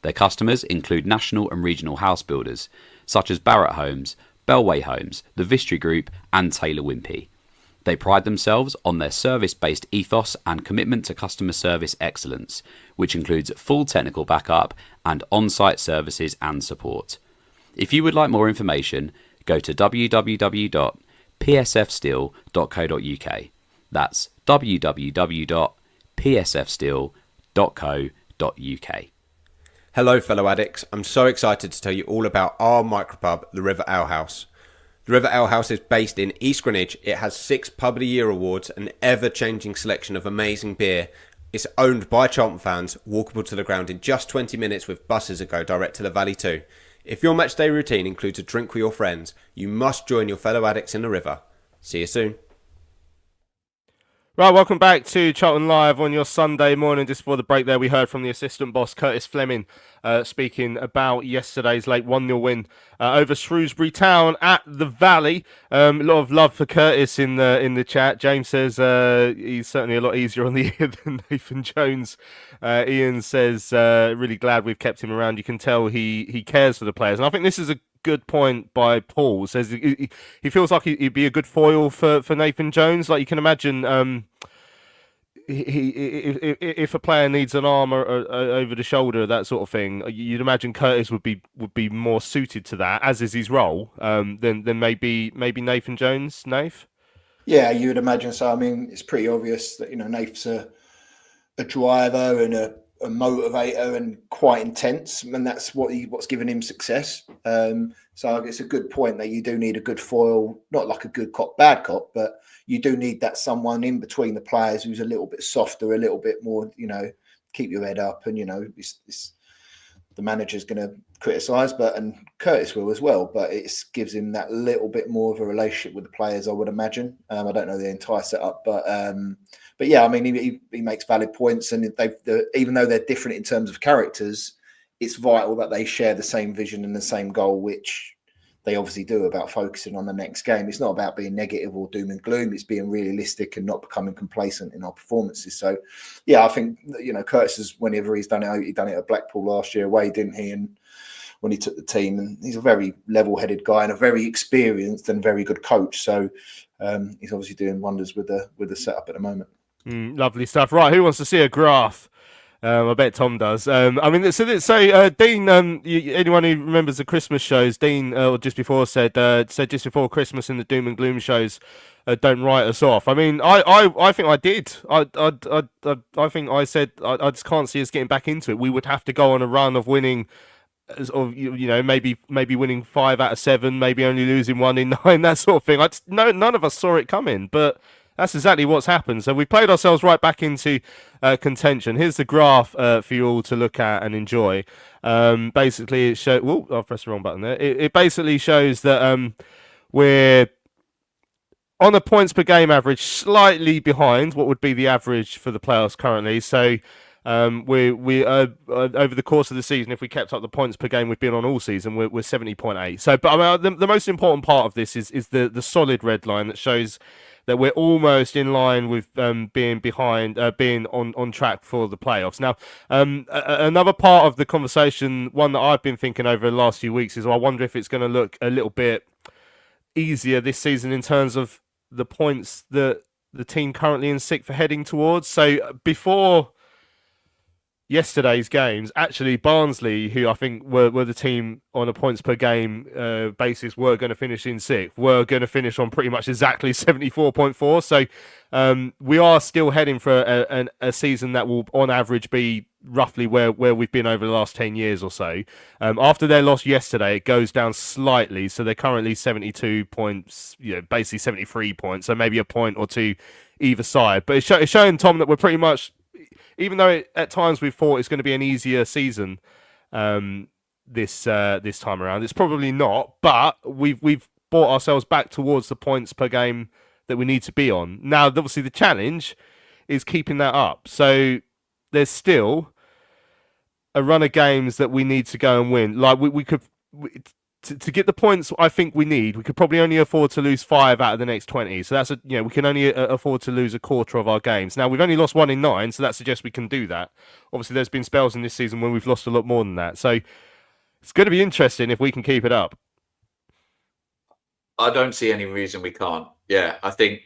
Their customers include national and regional house builders, such as Barratt Homes, Bellway Homes, the Vistry Group and Taylor Wimpey. They pride themselves on their service-based ethos and commitment to customer service excellence, which includes full technical backup and on-site services and support. If you would like more information, go to www.psfsteel.co.uk. That's www.psfsteel.co.uk. Hello fellow addicts, I'm so excited to tell you all about our micropub, the River Ale House. The River Ale House is based in East Greenwich. It has 6 Pub of the Year awards, an ever-changing selection of amazing beer. It's owned by Charlton fans, walkable to the ground in just 20 minutes with buses that go direct to the Valley too. If your matchday routine includes a drink with your friends, you must join your fellow addicts in the River. See you soon. Right, welcome back to Charlton Live on your Sunday morning. Just before the break there, we heard from the assistant boss, Curtis Fleming, speaking about yesterday's late 1-0 win over Shrewsbury Town at the Valley. A lot of love for Curtis in the chat. James says he's certainly a lot easier on the ear than Nathan Jones. Ian says, really glad we've kept him around. You can tell he cares for the players. And I think this is a good point by Paul. Says he feels like he'd be a good foil for Nathan Jones. Like you can imagine, if a player needs an arm or over the shoulder, that sort of thing, you'd imagine Curtis would be more suited to that, as is his role, than maybe Nathan Jones. Nath? Yeah, you would imagine so. I mean, it's pretty obvious that Nath's a driver and a motivator and quite intense, and that's what's given him success. So it's a good point that you do need a good foil, not like a good cop, bad cop, but you do need that someone in between the players who's a little bit softer, a little bit more, keep your head up, and it's the manager's going to criticise, and Curtis will as well, but it gives him that little bit more of a relationship with the players, I would imagine. I don't know the entire setup, but yeah, I mean, he makes valid points, and even though they're different in terms of characters, it's vital that they share the same vision and the same goal, which they obviously do, about focusing on the next game. It's not about being negative or doom and gloom. It's being realistic and not becoming complacent in our performances. So, yeah, I think Curtis has, whenever he's done it, he done it at Blackpool last year away, didn't he? And when he took the team, and he's a very level-headed guy and a very experienced and very good coach. So he's obviously doing wonders with the setup at the moment. Lovely stuff. Right, who wants to see a graph? I bet Tom does. I mean, so Dean, anyone who remembers the Christmas shows, Dean, just before said just before Christmas in the doom and gloom shows, don't write us off. I mean, I think I did. I think I said I just can't see us getting back into it. We would have to go on a run of winning, of maybe winning 5 out of 7, maybe only losing 1 in 9, that sort of thing. None of us saw it coming, but that's exactly what's happened. So we played ourselves right back into contention. Here's the graph for you all to look at and enjoy. Basically, it shows. Whoa, I pressed the wrong button there. It basically shows that we're on a points per game average, slightly behind what would be the average for the playoffs currently. So we over the course of the season, if we kept up the points per game we've been on all season, we're 70.8. So, but I mean, the most important part of this is the solid red line that shows that we're almost in line with being behind, being on track for the playoffs. Now, another part of the conversation, one that I've been thinking over the last few weeks, is I wonder if it's going to look a little bit easier this season in terms of the points that the team currently in 6th are heading towards. So before yesterday's games, actually Barnsley, who I think were the team on a points per game basis, were going to finish in 6th, were going to finish on pretty much exactly 74.4. So we are still heading for a season that will on average be roughly where we've been over the last 10 years or so. After their loss yesterday, it goes down slightly, so they're currently 72 points, basically 73 points, so maybe a point or two either side. But it's showing, Tom, that we're pretty much, even though at times we thought it's going to be an easier season this time around, it's probably not. But we've brought ourselves back towards the points per game that we need to be on. Now, obviously, the challenge is keeping that up. So there's still a run of games that we need to go and win. Like to get the points I think we need, we could probably only afford to lose 5 out of the next 20. So that's we can only afford to lose a quarter of our games. Now we've only lost 1 in 9, so that suggests we can do that. Obviously, there's been spells in this season when we've lost a lot more than that. So it's going to be interesting if we can keep it up. I don't see any reason we can't. Yeah, I think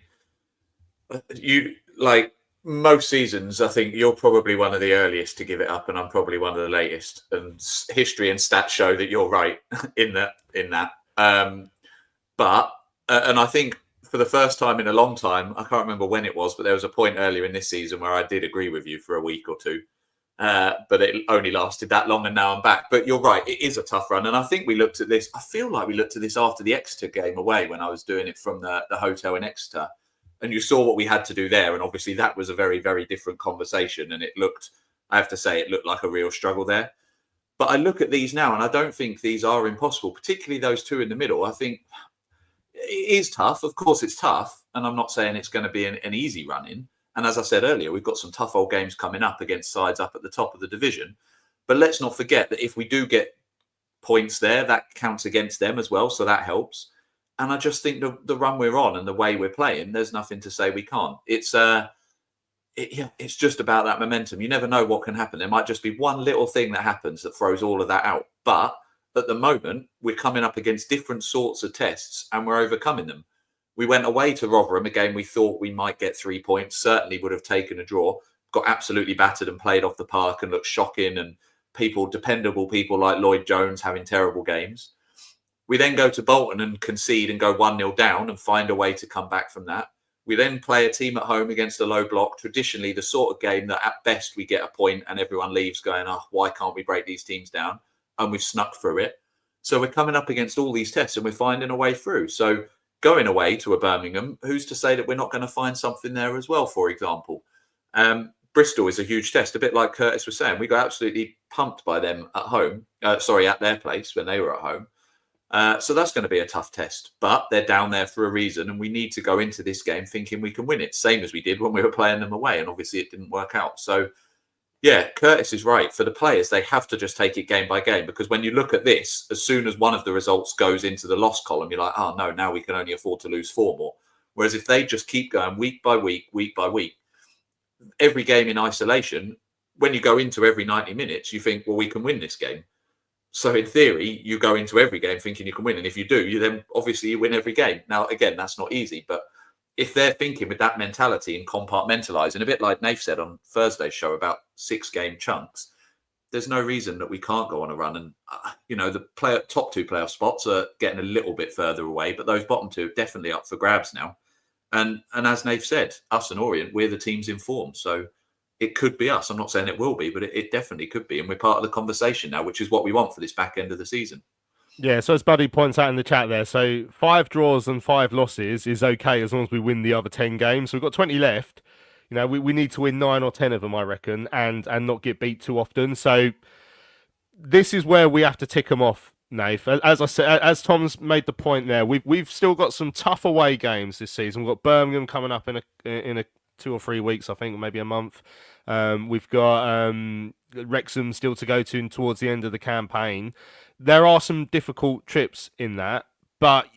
most seasons, I think you're probably one of the earliest to give it up, and I'm probably one of the latest. And history and stats show that you're right in that. But I think for the first time in a long time, I can't remember when it was, but there was a point earlier in this season where I did agree with you for a week or two. But it only lasted that long, and now I'm back. But you're right, it is a tough run. And I think we looked at this, I feel like we looked at this after the Exeter game away when I was doing it from the hotel in Exeter. And you saw what we had to do there. And obviously that was a very, very different conversation. And it looked, I have to say, it looked like a real struggle there. But I look at these now, and I don't think these are impossible, particularly those 2 in the middle. I think it is tough. Of course, it's tough. And I'm not saying it's going to be an easy run in. And as I said earlier, we've got some tough old games coming up against sides up at the top of the division. But let's not forget that if we do get points there, that counts against them as well. So that helps. And I just think the run we're on and the way we're playing, there's nothing to say we can't. It's just about that momentum. You never know what can happen. There might just be one little thing that happens that throws all of that out. But at the moment, we're coming up against different sorts of tests and we're overcoming them. We went away to Rotherham, a game we thought we might get 3 points, certainly would have taken a draw, got absolutely battered and played off the park and looked shocking, and dependable people like Lloyd Jones having terrible games. We then go to Bolton and concede and go 1-0 down and find a way to come back from that. We then play a team at home against a low block, traditionally the sort of game that at best we get a point and everyone leaves going, why can't we break these teams down? And we've snuck through it. So we're coming up against all these tests and we're finding a way through. So going away to a Birmingham, who's to say that we're not going to find something there as well, for example? Bristol is a huge test, a bit like Curtis was saying. We got absolutely pumped by them at home, at their place when they were at home. So that's going to be a tough test, but they're down there for a reason, and we need to go into this game thinking we can win it, same as we did when we were playing them away, and obviously it didn't work out. So, yeah, Curtis is right. For the players, they have to just take it game by game, because when you look at this, as soon as one of the results goes into the loss column, you're like, oh, no, now we can only afford to lose 4 more. Whereas if they just keep going week by week, every game in isolation, when you go into every 90 minutes, you think, well, we can win this game. So in theory, you go into every game thinking you can win. And if you do, you win every game. Now, again, that's not easy. But if they're thinking with that mentality and compartmentalising, a bit like Nath said on Thursday's show about 6-game chunks, there's no reason that we can't go on a run. And, the top 2 playoff spots are getting a little bit further away, but those bottom 2 are definitely up for grabs now. And as Nath said, us and Orient, we're the teams in form. So it could be us. I'm not saying it will be, but it definitely could be. And we're part of the conversation now, which is what we want for this back end of the season. Yeah, so as Buddy points out in the chat there, so 5 draws and 5 losses is okay as long as we win the other 10 games. So we've got 20 left. We need to win 9 or 10 of them, I reckon, and not get beat too often. So this is where we have to tick them off, Nath. As I said, as Tom's made the point there, we've still got some tough away games this season. We've got Birmingham coming up in a 2 or 3 weeks, I think, maybe a month. We've got Wrexham still to go to towards the end of the campaign. There are some difficult trips in that, but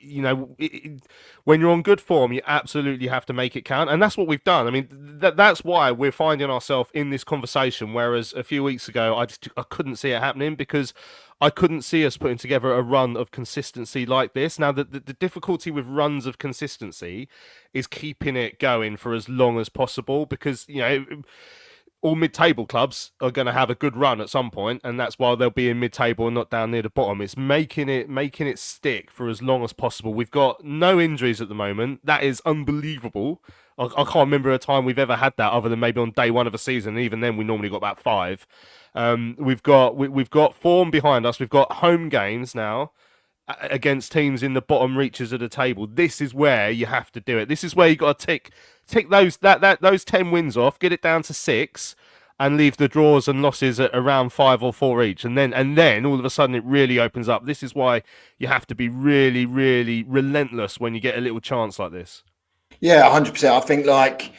when you're on good form, you absolutely have to make it count, and that's what we've done. I mean, that's why we're finding ourselves in this conversation. Whereas a few weeks ago, I couldn't see it happening because I couldn't see us putting together a run of consistency like this. Now, the difficulty with runs of consistency is keeping it going for as long as possible, because all mid-table clubs are going to have a good run at some point, and that's why they'll be in mid-table and not down near the bottom. It's making it stick for as long as possible. We've got no injuries at the moment. That is unbelievable. I can't remember a time we've ever had that other than maybe on day 1 of a season. And even then, we normally got about 5. We've got form behind us. We've got home games now against teams in the bottom reaches of the table. This is where you have to do it. This is where you got to tick those 10 wins off, get it down to 6, and leave the draws and losses at around 5 or 4 each. And then all of a sudden it really opens up. This is why you have to be really, really relentless when you get a little chance like this. Yeah, 100%. I think like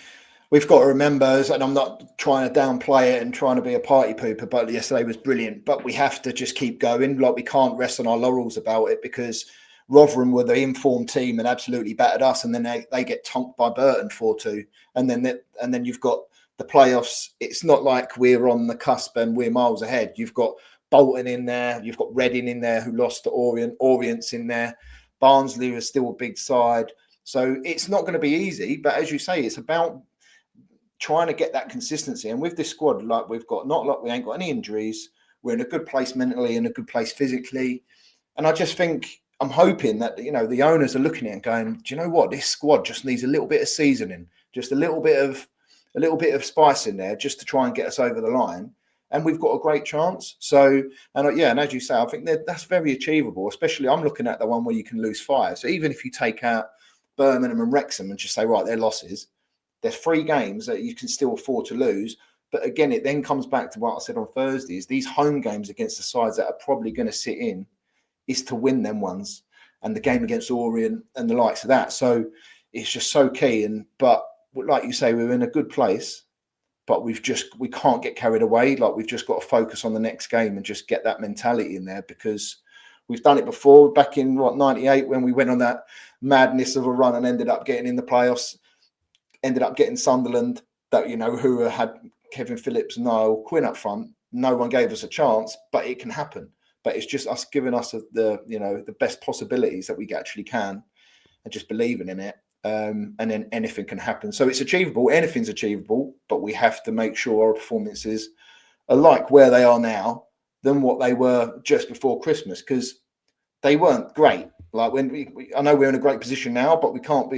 we've got to remember, and I'm not trying to downplay it and trying to be a party pooper, but yesterday was brilliant. But we have to just keep going. Like we can't rest on our laurels about it, because Rotherham were the informed team and absolutely battered us, and then they get tonked by Burton 4-2, and then you've got the playoffs. It's not like we're on the cusp and we're miles ahead. You've got Bolton in there, you've got Reading in there who lost to Orient, Orient's in there, Barnsley is still a big side. So it's not going to be easy, but as you say, it's about trying to get that consistency. And with this squad, like we've got, not like we ain't got any injuries, we're in a good place mentally, in a good place physically. And I just think, I'm hoping that, you know, the owners are looking at it and going, do you know what, this squad just needs a little bit of seasoning, just a little bit of spice in there, just to try and get us over the line. And we've got a great chance. So, and as you say, I think that's very achievable. Especially, I'm looking at the one where you can lose 5. So even if you take out Birmingham and Wrexham and just say, right, they're losses, they're 3 games that you can still afford to lose. But again, it then comes back to what I said on Thursday, is these home games against the sides that are probably going to sit in, is to win them ones. And the game against Orient and the likes of that. So it's just so key. But like you say, we're in a good place, but we can't get carried away. Like we've just got to focus on the next game and just get that mentality in there, because we've done it before back in 98 when we went on that madness of a run and ended up getting in the playoffs, ended up getting Sunderland, that, you know, who had Kevin Phillips, Niall Quinn up front. No one gave us a chance, but it can happen. But it's just us giving us the best possibilities that we actually can, and just believing in it. And then anything can happen. So it's achievable. Anything's achievable, but we have to make sure our performances are like where they are now than what they were just before Christmas, because they weren't great. Like when I know we're in a great position now, but we can't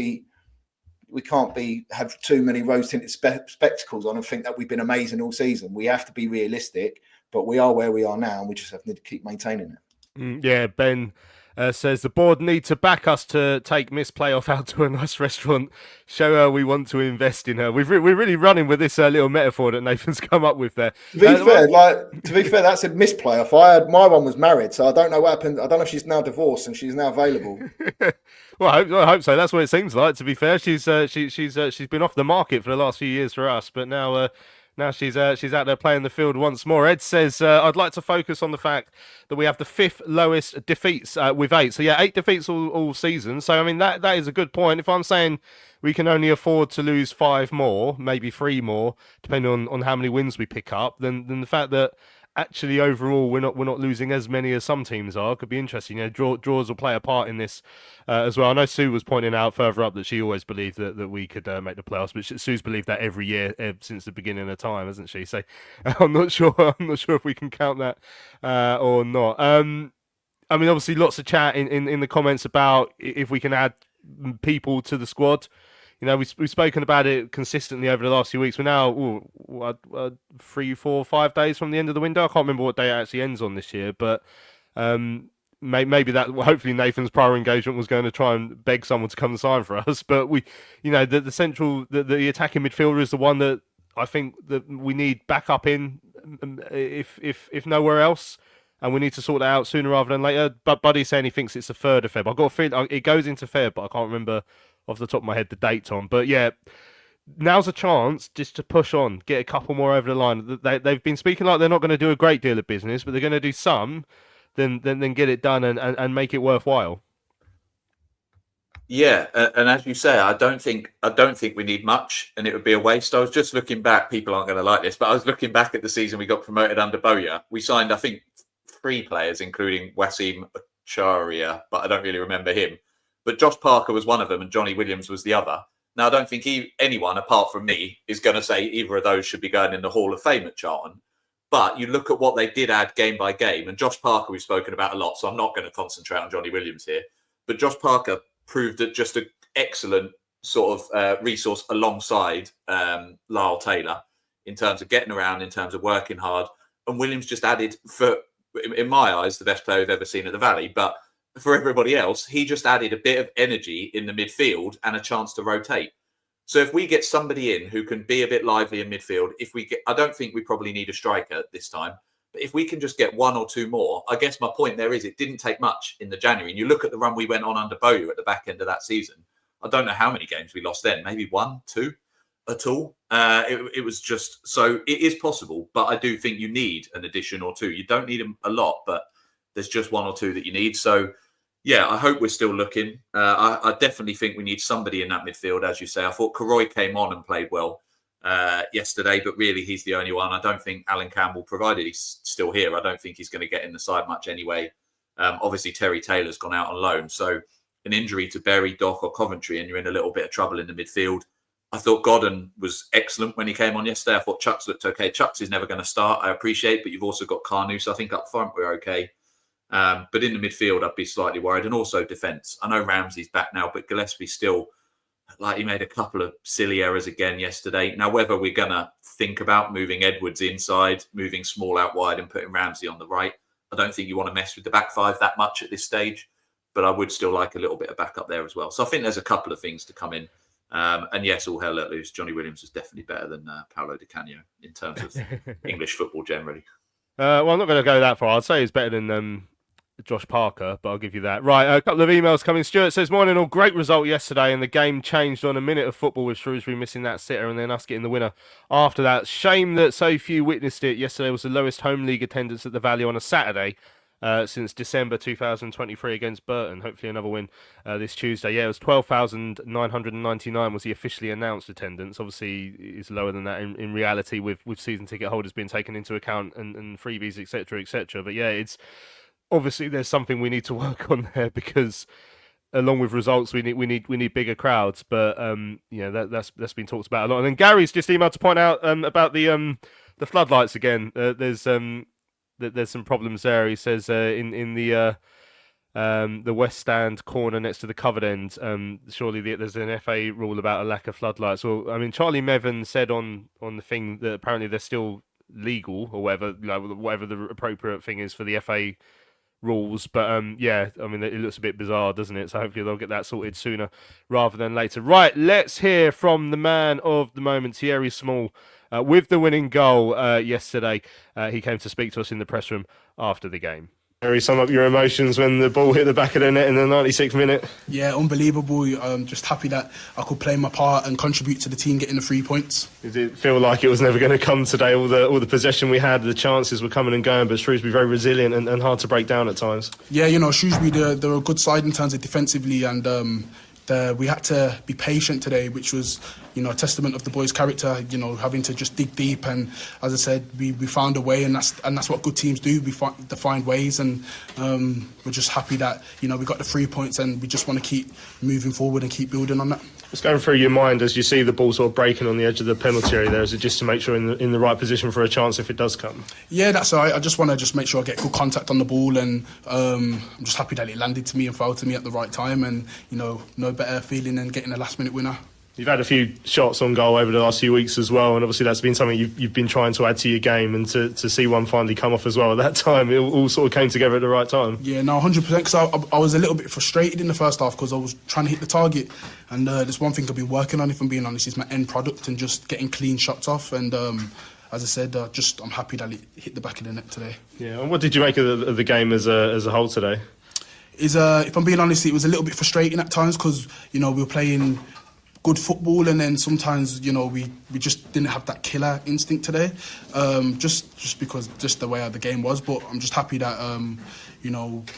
have too many rose-tinted spectacles on and think that we've been amazing all season. We have to be realistic, but we are where we are now, and we just have to keep maintaining it. Yeah, Ben says the board need to back us to take Miss Playoff out to a nice restaurant, show her we want to invest in her. We're really running with this little metaphor that Nathan's come up with there. To be fair, that's a Miss Playoff. My one was married, so I don't know what happened. I don't know if she's now divorced and she's now available. Well, I hope so. That's what it seems like. To be fair, she's been off the market for the last few years for us, but now she's out there playing the field once more. Ed says, I'd like to focus on the fact that we have the 5th lowest defeats with 8. So, 8 defeats all season. So, I mean, that is a good point. If I'm saying we can only afford to lose 5 more, maybe 3 more, depending on how many wins we pick up, then the fact that actually overall we're not losing as many as some teams are could be interesting. You know, draws will play a part in this as well. I know Sue was pointing out further up that she always believed that we could make the playoffs, but Sue's believed that every year since the beginning of time, hasn't she? So I'm not sure if we can count that or not. I mean, obviously lots of chat in the comments about if we can add people to the squad. You know, we've spoken about it consistently over the last few weeks. We're now 3, 4, 5 days from the end of the window. I can't remember what day it actually ends on this year, but maybe that. Hopefully, Nathan's prior engagement was going to try and beg someone to come and sign for us. But the central, the attacking midfielder is the one that I think that we need backup in, if nowhere else. And we need to sort that out sooner rather than later. But Buddy's saying he thinks it's the 3rd of Feb. I've got a feeling it goes into Feb, but I can't remember off the top of my head the dates on. But yeah, now's a chance just to push on, get a couple more over the line. They've been speaking like they're not going to do a great deal of business, but they're going to do some, then get it done and make it worthwhile. Yeah, and as you say, I don't think we need much, and it would be a waste. I was just looking back. People aren't going to like this, but I was looking back at the season we got promoted under Bowyer. We signed, I think, 3 players, including Wasim Charia, but I don't really remember him. But Josh Parker was one of them and Johnny Williams was the other. Now, I don't think anyone, apart from me, is going to say either of those should be going in the Hall of Fame at Charlton. But you look at what they did add game by game, and Josh Parker we've spoken about a lot, so I'm not going to concentrate on Johnny Williams here. But Josh Parker proved that just an excellent sort of resource alongside Lyle Taylor in terms of getting around, in terms of working hard. And Williams just added, in my eyes, the best player we've ever seen at the Valley. But for everybody else, he just added a bit of energy in the midfield and a chance to rotate. So if we get somebody in who can be a bit lively in midfield, I don't think we probably need a striker this time, but if we can just get 1 or 2 more, I guess my point there is it didn't take much in the January. And you look at the run we went on under Bowyer at the back end of that season. I don't know how many games we lost then, maybe 1, 2 at all. It was just, so it is possible, but I do think you need an addition or two. You don't need a lot, but there's just 1 or 2 that you need. So yeah, I hope we're still looking. I definitely think we need somebody in that midfield, as you say. I thought Karoy came on and played well yesterday, but really he's the only one. I don't think Alan Campbell, provided he's still here, I don't think he's going to get in the side much anyway. Obviously, Terry Taylor's gone out on loan. So an injury to Berry, Dock or Coventry, and you're in a little bit of trouble in the midfield. I thought Godden was excellent when he came on yesterday. I thought Chucks looked okay. Chucks is never going to start, I appreciate, but you've also got Carnu. So I think up front we're okay. But in the midfield, I'd be slightly worried. And also defence. I know Ramsey's back now, but Gillespie still, like, he made a couple of silly errors again yesterday. Now, whether we're going to think about moving Edwards inside, moving Small out wide and putting Ramsey on the right, I don't think you want to mess with the back five that much at this stage. But I would still like a little bit of backup there as well. So I think there's a couple of things to come in. And yes, all hell let loose. Johnny Williams was definitely better than Paolo Di Canio in terms of English football generally. Well, I'm not going to go that far. I'd say he's better than Josh Parker, but I'll give you that. Right, a couple of emails coming. Stuart says, morning all, great result yesterday, and the game changed on a minute of football with Shrewsbury missing that sitter and then us getting the winner after that. Shame that so few witnessed it. Yesterday was the lowest home league attendance at the Valley on a Saturday since December 2023 against Burton. Hopefully another win this Tuesday. Yeah, it was 12,999 was the officially announced attendance. Obviously, it's lower than that in reality with season ticket holders being taken into account and freebies, etc., etc. But yeah, it's obviously there's something we need to work on there, because along with results, we need bigger crowds. But that's been talked about a lot. And then Gary's just emailed to point out about the floodlights again. There's some problems there. He says in the west stand corner next to the covered end, surely there's an FA rule about a lack of floodlights. Well, I mean, Charlie Mevin said on the thing that apparently they're still legal, or whatever the appropriate thing is for the FA rules. But yeah, I mean, it looks a bit bizarre, doesn't it? So hopefully they'll get that sorted sooner rather than later. Right, let's hear from the man of the moment, Thierry Small. With the winning goal yesterday, he came to speak to us in the press room after the game. Thierry, sum up your emotions when the ball hit the back of the net in the 96th minute. Yeah, unbelievable. Just happy that I could play my part and contribute to the team getting the 3 points. Did it feel like it was never going to come today? All the possession we had, the chances were coming and going, but Shrewsbury very resilient and hard to break down at times. Yeah, Shrewsbury, they're a good side in terms of defensively, and we had to be patient today, which was, a testament of the boys' character, having to just dig deep. And as I said, we found a way, and that's what good teams do. They find ways, and we're just happy that, we got the 3 points, and we just want to keep moving forward and keep building on that. What's going through your mind as you see the ball sort of breaking on the edge of the penalty area there? Is it just to make sure in the right position for a chance if it does come? Yeah, that's all right. I just want to make sure I get good contact on the ball, and I'm just happy that it landed to me and fell to me at the right time, and no better feeling than getting a last minute winner. You've had a few shots on goal over the last few weeks as well, and obviously that's been something you've been trying to add to your game, and to see one finally come off as well at that time, it all sort of came together at the right time. Yeah, no, 100%, because I was a little bit frustrated in the first half because I was trying to hit the target, and there's one thing I've been working on, if I'm being honest, is my end product and just getting clean shots off, and as I said, I'm happy that it hit the back of the net today. Yeah, and what did you make of the game as a whole today? If I'm being honest, it was a little bit frustrating at times because, we were playing good football, and then sometimes we just didn't have that killer instinct today, just because the way the game was. But I'm just happy that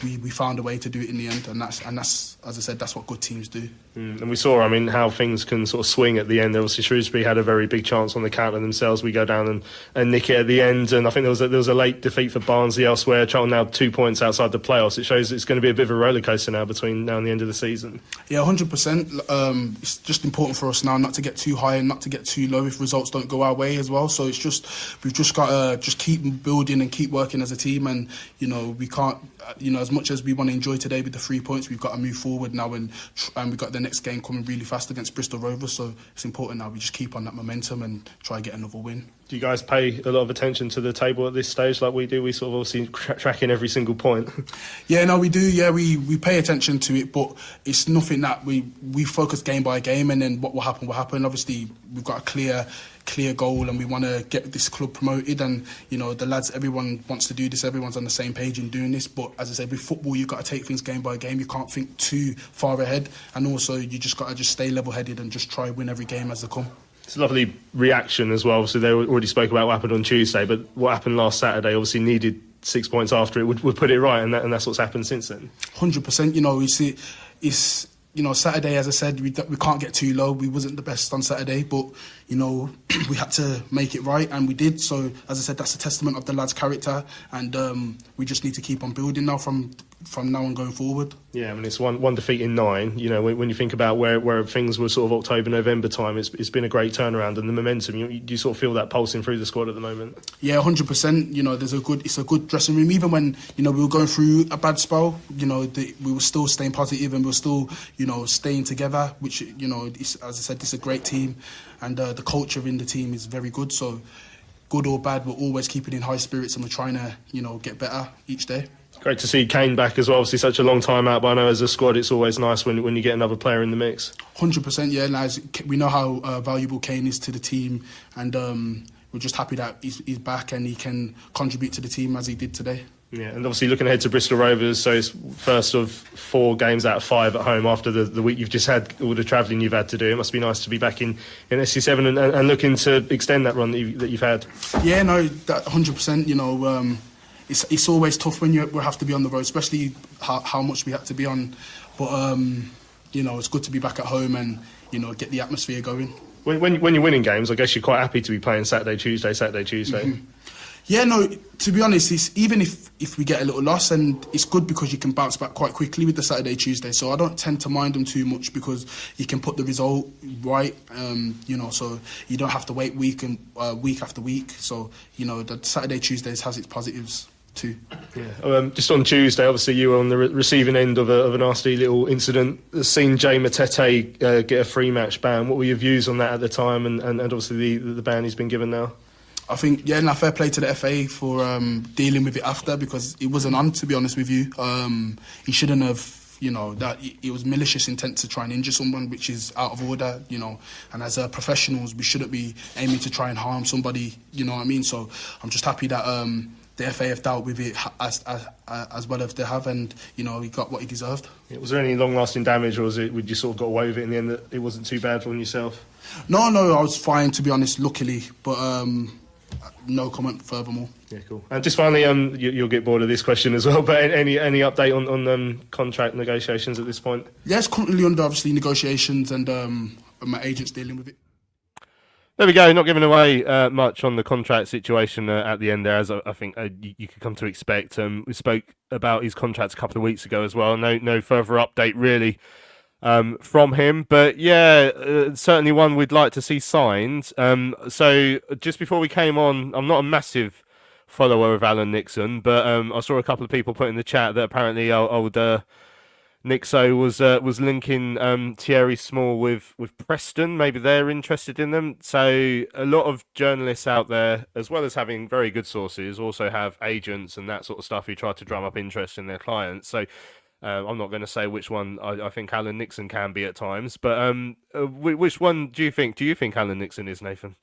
we found a way to do it in the end, and that's as I said, that's what good teams do. And we saw, how things can sort of swing at the end. Obviously, Shrewsbury had a very big chance on the counter themselves. We go down and nick it at the end, and I think there was a late defeat for Barnsley elsewhere. Charlton now 2 points outside the playoffs. It shows it's going to be a bit of a rollercoaster now between now and the end of the season. Yeah, 100%. It's just important for us now not to get too high and not to get too low if results don't go our way as well. So we've just got to keep building and keep working as a team, and we can't. As much as we want to enjoy today with the 3 points, we've got to move forward now, and we've got the next game coming really fast against Bristol Rovers, so it's important now we just keep on that momentum and try and get another win. Do you guys pay a lot of attention to the table at this stage like we do? We sort of obviously tracking every single point. Yeah, no, we do. Yeah, we pay attention to it, but it's nothing that we focus game by game, and then what will happen will happen. Obviously, we've got a clear clear goal, and we want to get this club promoted. And the lads, everyone wants to do this. Everyone's on the same page in doing this. But as I said, with football, you've got to take things game by game. You can't think too far ahead, and also you just got to stay level-headed and just try win every game as they come. It's a lovely reaction as well. Obviously, they already spoke about what happened on Tuesday, but what happened last Saturday obviously needed 6 points after it would put it right, and that's what's happened since then. 100%. You see, it's Saturday, as I said, we can't get too low. We wasn't the best on Saturday, but we had to make it right, and we did. So, as I said, that's a testament of the lads' character, and we just need to keep on building now from now on going forward. Yeah, I mean, it's one defeat in 9. When you think about where things were sort of October, November time, it's been a great turnaround, and the momentum, you sort of feel that pulsing through the squad at the moment. Yeah, 100%. It's a good dressing room. Even when we were going through a bad spell, we were still staying positive, and we were still staying together. Which as I said, it's a great team, and the culture in the team is very good. So, good or bad, we're always keeping in high spirits, and we're trying to get better each day. Great to see Kane back as well. Obviously, such a long time out, but I know as a squad, it's always nice when you get another player in the mix. 100%, yeah. Lads, we know how valuable Kane is to the team, and we're just happy that he's back and he can contribute to the team as he did today. Yeah, and obviously looking ahead to Bristol Rovers, so it's first of 4 games out of 5 at home after the week you've just had, all the travelling you've had to do. It must be nice to be back in SC7 and looking to extend that run that you've had. Yeah, no, that 100%. It's always tough when we have to be on the road, especially how much we had to be on. But it's good to be back at home and get the atmosphere going. When you're winning games, I guess you're quite happy to be playing Saturday, Tuesday. Mm-hmm. Yeah, no, to be honest, it's, even if we get a little loss, and it's good because you can bounce back quite quickly with the Saturday, Tuesday. So I don't tend to mind them too much because you can put the result right, so you don't have to wait week after week. So, the Saturday, Tuesdays has its positives too. Yeah. Just on Tuesday, obviously you were on the receiving end of a nasty little incident. Seen Jay Matete get a free match ban. What were your views on that at the time, and obviously the ban he's been given now? I think, fair play to the FA for dealing with it after, because it wasn't on, to be honest with you. He shouldn't have, that it was malicious intent to try and injure someone, which is out of order, and as professionals, we shouldn't be aiming to try and harm somebody, you know what I mean? So I'm just happy that the FA have dealt with it as well as they have, and he got what he deserved. Yeah, was there any long-lasting damage, or would you sort of got away with it in the end, that it wasn't too bad on yourself? No, I was fine, to be honest, luckily, but no comment furthermore. Yeah, cool. And just finally, you'll get bored of this question as well, but any update on contract negotiations at this point? Yeah, it's currently under obviously negotiations, and my agent's dealing with it. There we go, not giving away much on the contract situation at the end there, as I think you could come to expect. We spoke about his contract a couple of weeks ago as well. No further update really from him. But yeah, certainly one we'd like to see signed. So just before we came on, I'm not a massive follower of Alan Nixon, but I saw a couple of people put in the chat that apparently old Nixo was linking Thierry Small with Preston. Maybe they're interested in them. So a lot of journalists out there, as well as having very good sources, also have agents and that sort of stuff who try to drum up interest in their clients. So I'm not going to say which one I think Alan Nixon can be at times, but which one do you think? Do you think Alan Nixon is, Nathan?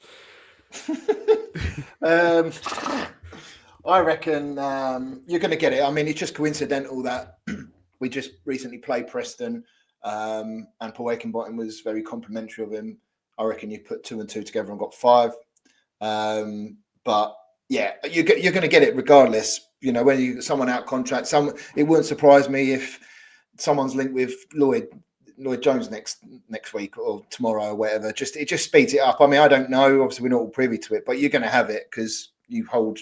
I reckon you're going to get it. I mean, it's just coincidental that we just recently played Preston, and Paul Aikenbottom was very complimentary of him. I reckon you put 2 and 2 together and got 5. But yeah, you're going to get it regardless. When you get someone out contract, it wouldn't surprise me if someone's linked with Lloyd Jones next week or tomorrow or whatever. It just speeds it up. I mean, I don't know. Obviously, we're not all privy to it, but you're going to have it because you hold.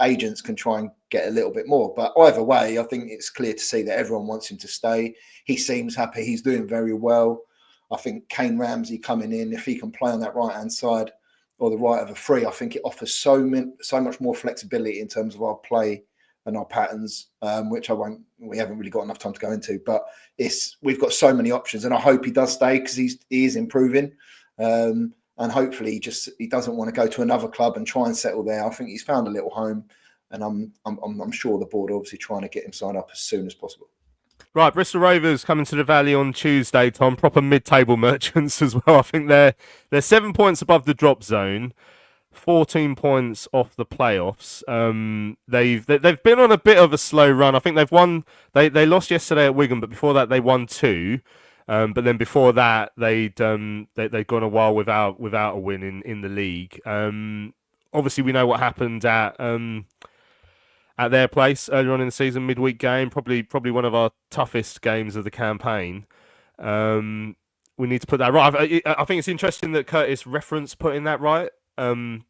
Agents can try and get a little bit more, but either way, I think it's clear to see that everyone wants him to stay. He seems happy. He's doing very well. I think Kane Ramsey coming in, if he can play on that right-hand side or the right of a free, I think it offers so much more flexibility in terms of our play and our patterns, which we haven't really got enough time to go into. But we've got so many options, and I hope he does stay because he is improving. And hopefully he doesn't want to go to another club and try and settle there. I think he's found a little home, and I'm sure the board are obviously trying to get him signed up as soon as possible. Right, Bristol Rovers coming to the Valley on Tuesday, Tom. Proper mid-table merchants as well. I think they're 7 points above the drop zone, 14 points off the playoffs. They've been on a bit of a slow run. I think they've won. They lost yesterday at Wigan, but before that they won 2. But then before that they'd gone a while without a win in the league. Obviously we know what happened at their place earlier on in the season, midweek game, probably one of our toughest games of the campaign. We need to put that right. I think it's interesting that Curtis referenced putting that right,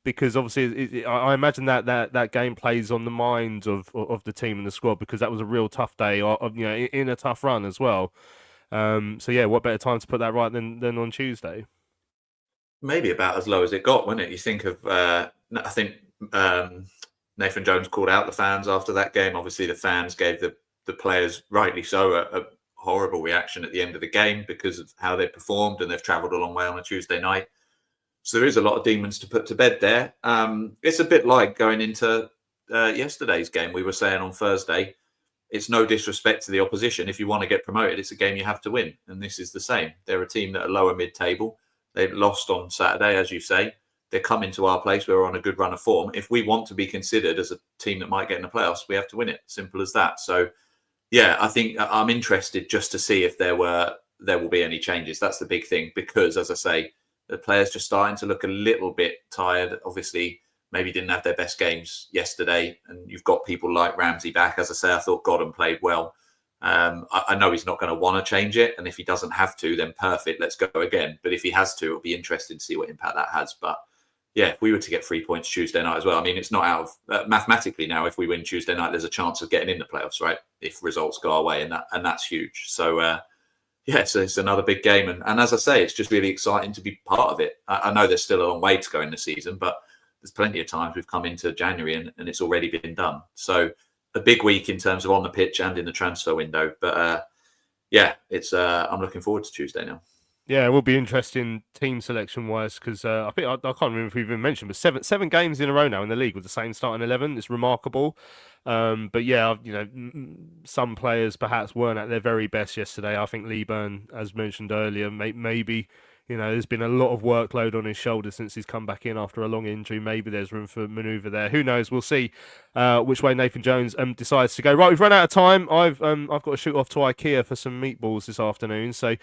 because obviously I imagine that game plays on the mind of the team and the squad, because that was a real tough day, in a tough run as well. So yeah, what better time to put that right than on Tuesday? Maybe about as low as it got, wasn't it? You think of, I think Nathan Jones called out the fans after that game. Obviously, the fans gave the players, rightly so, a horrible reaction at the end of the game because of how they performed, and they've travelled a long way on a Tuesday night. So there is a lot of demons to put to bed there. It's a bit like going into yesterday's game. We were saying on Thursday, it's no disrespect to the opposition. If you want to get promoted, it's a game you have to win. And this is the same. They're a team that are lower mid-table. They lost on Saturday, as you say. They're coming to our place. We're on a good run of form. If we want to be considered as a team that might get in the playoffs, we have to win it. Simple as that. So, yeah, I think I'm interested just to see if there will be any changes. That's the big thing, because, as I say, the players just starting to look a little bit tired. Obviously, maybe didn't have their best games yesterday, and you've got people like Ramsey back. As I say, I thought Godden played well. I know he's not going to want to change it, and if he doesn't have to, then perfect, let's go again. But if he has to, it'll be interesting to see what impact that has. But yeah, if we were to get 3 points Tuesday night as well, I mean, it's not out of mathematically now. If we win Tuesday night, there's a chance of getting in the playoffs, right? If results go our way, and that's huge. So yeah, so it's another big game, and as I say, it's just really exciting to be part of it. I know there's still a long way to go in the season, but there's plenty of times we've come into January and it's already been done. So a big week in terms of on the pitch and in the transfer window. But yeah, it's I'm looking forward to Tuesday now. Yeah, it will be interesting team selection wise, because I think I can't remember if we've even mentioned, but seven games in a row now in the league with the same starting 11. It's remarkable. But yeah, some players perhaps weren't at their very best yesterday. I think Leeburn, as mentioned earlier, maybe there's been a lot of workload on his shoulders since he's come back in after a long injury. Maybe there's room for manoeuvre there. Who knows? We'll see which way Nathan Jones decides to go. Right, we've run out of time. I've got to shoot off to IKEA for some meatballs this afternoon, so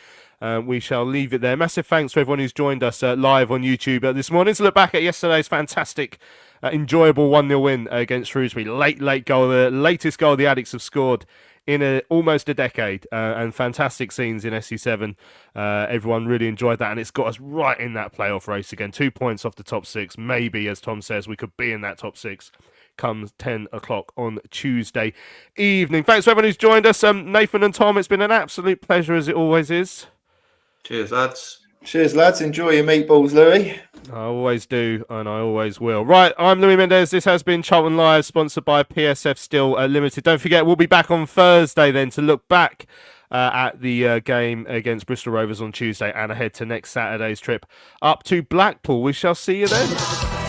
we shall leave it there. Massive thanks to everyone who's joined us live on YouTube this morning to look back at yesterday's fantastic, enjoyable 1-0 win against Shrewsbury. Late goal, the latest goal the Addicts have scored in almost a decade, and fantastic scenes in SC7. Everyone really enjoyed that, and it's got us right in that playoff race again. 2 points off the top 6. Maybe, as Tom says, we could be in that top 6 come 10 o'clock on Tuesday evening. Thanks to everyone who's joined us. Nathan and Tom, it's been an absolute pleasure, as it always is. Cheers, lads. Cheers, lads. Enjoy your meatballs, Louis. I always do, and I always will. Right, I'm Louis Mendez. This has been Charlton Live, sponsored by PSF Steel Limited. Don't forget, we'll be back on Thursday then to look back at the game against Bristol Rovers on Tuesday and ahead to next Saturday's trip up to Blackpool. We shall see you then.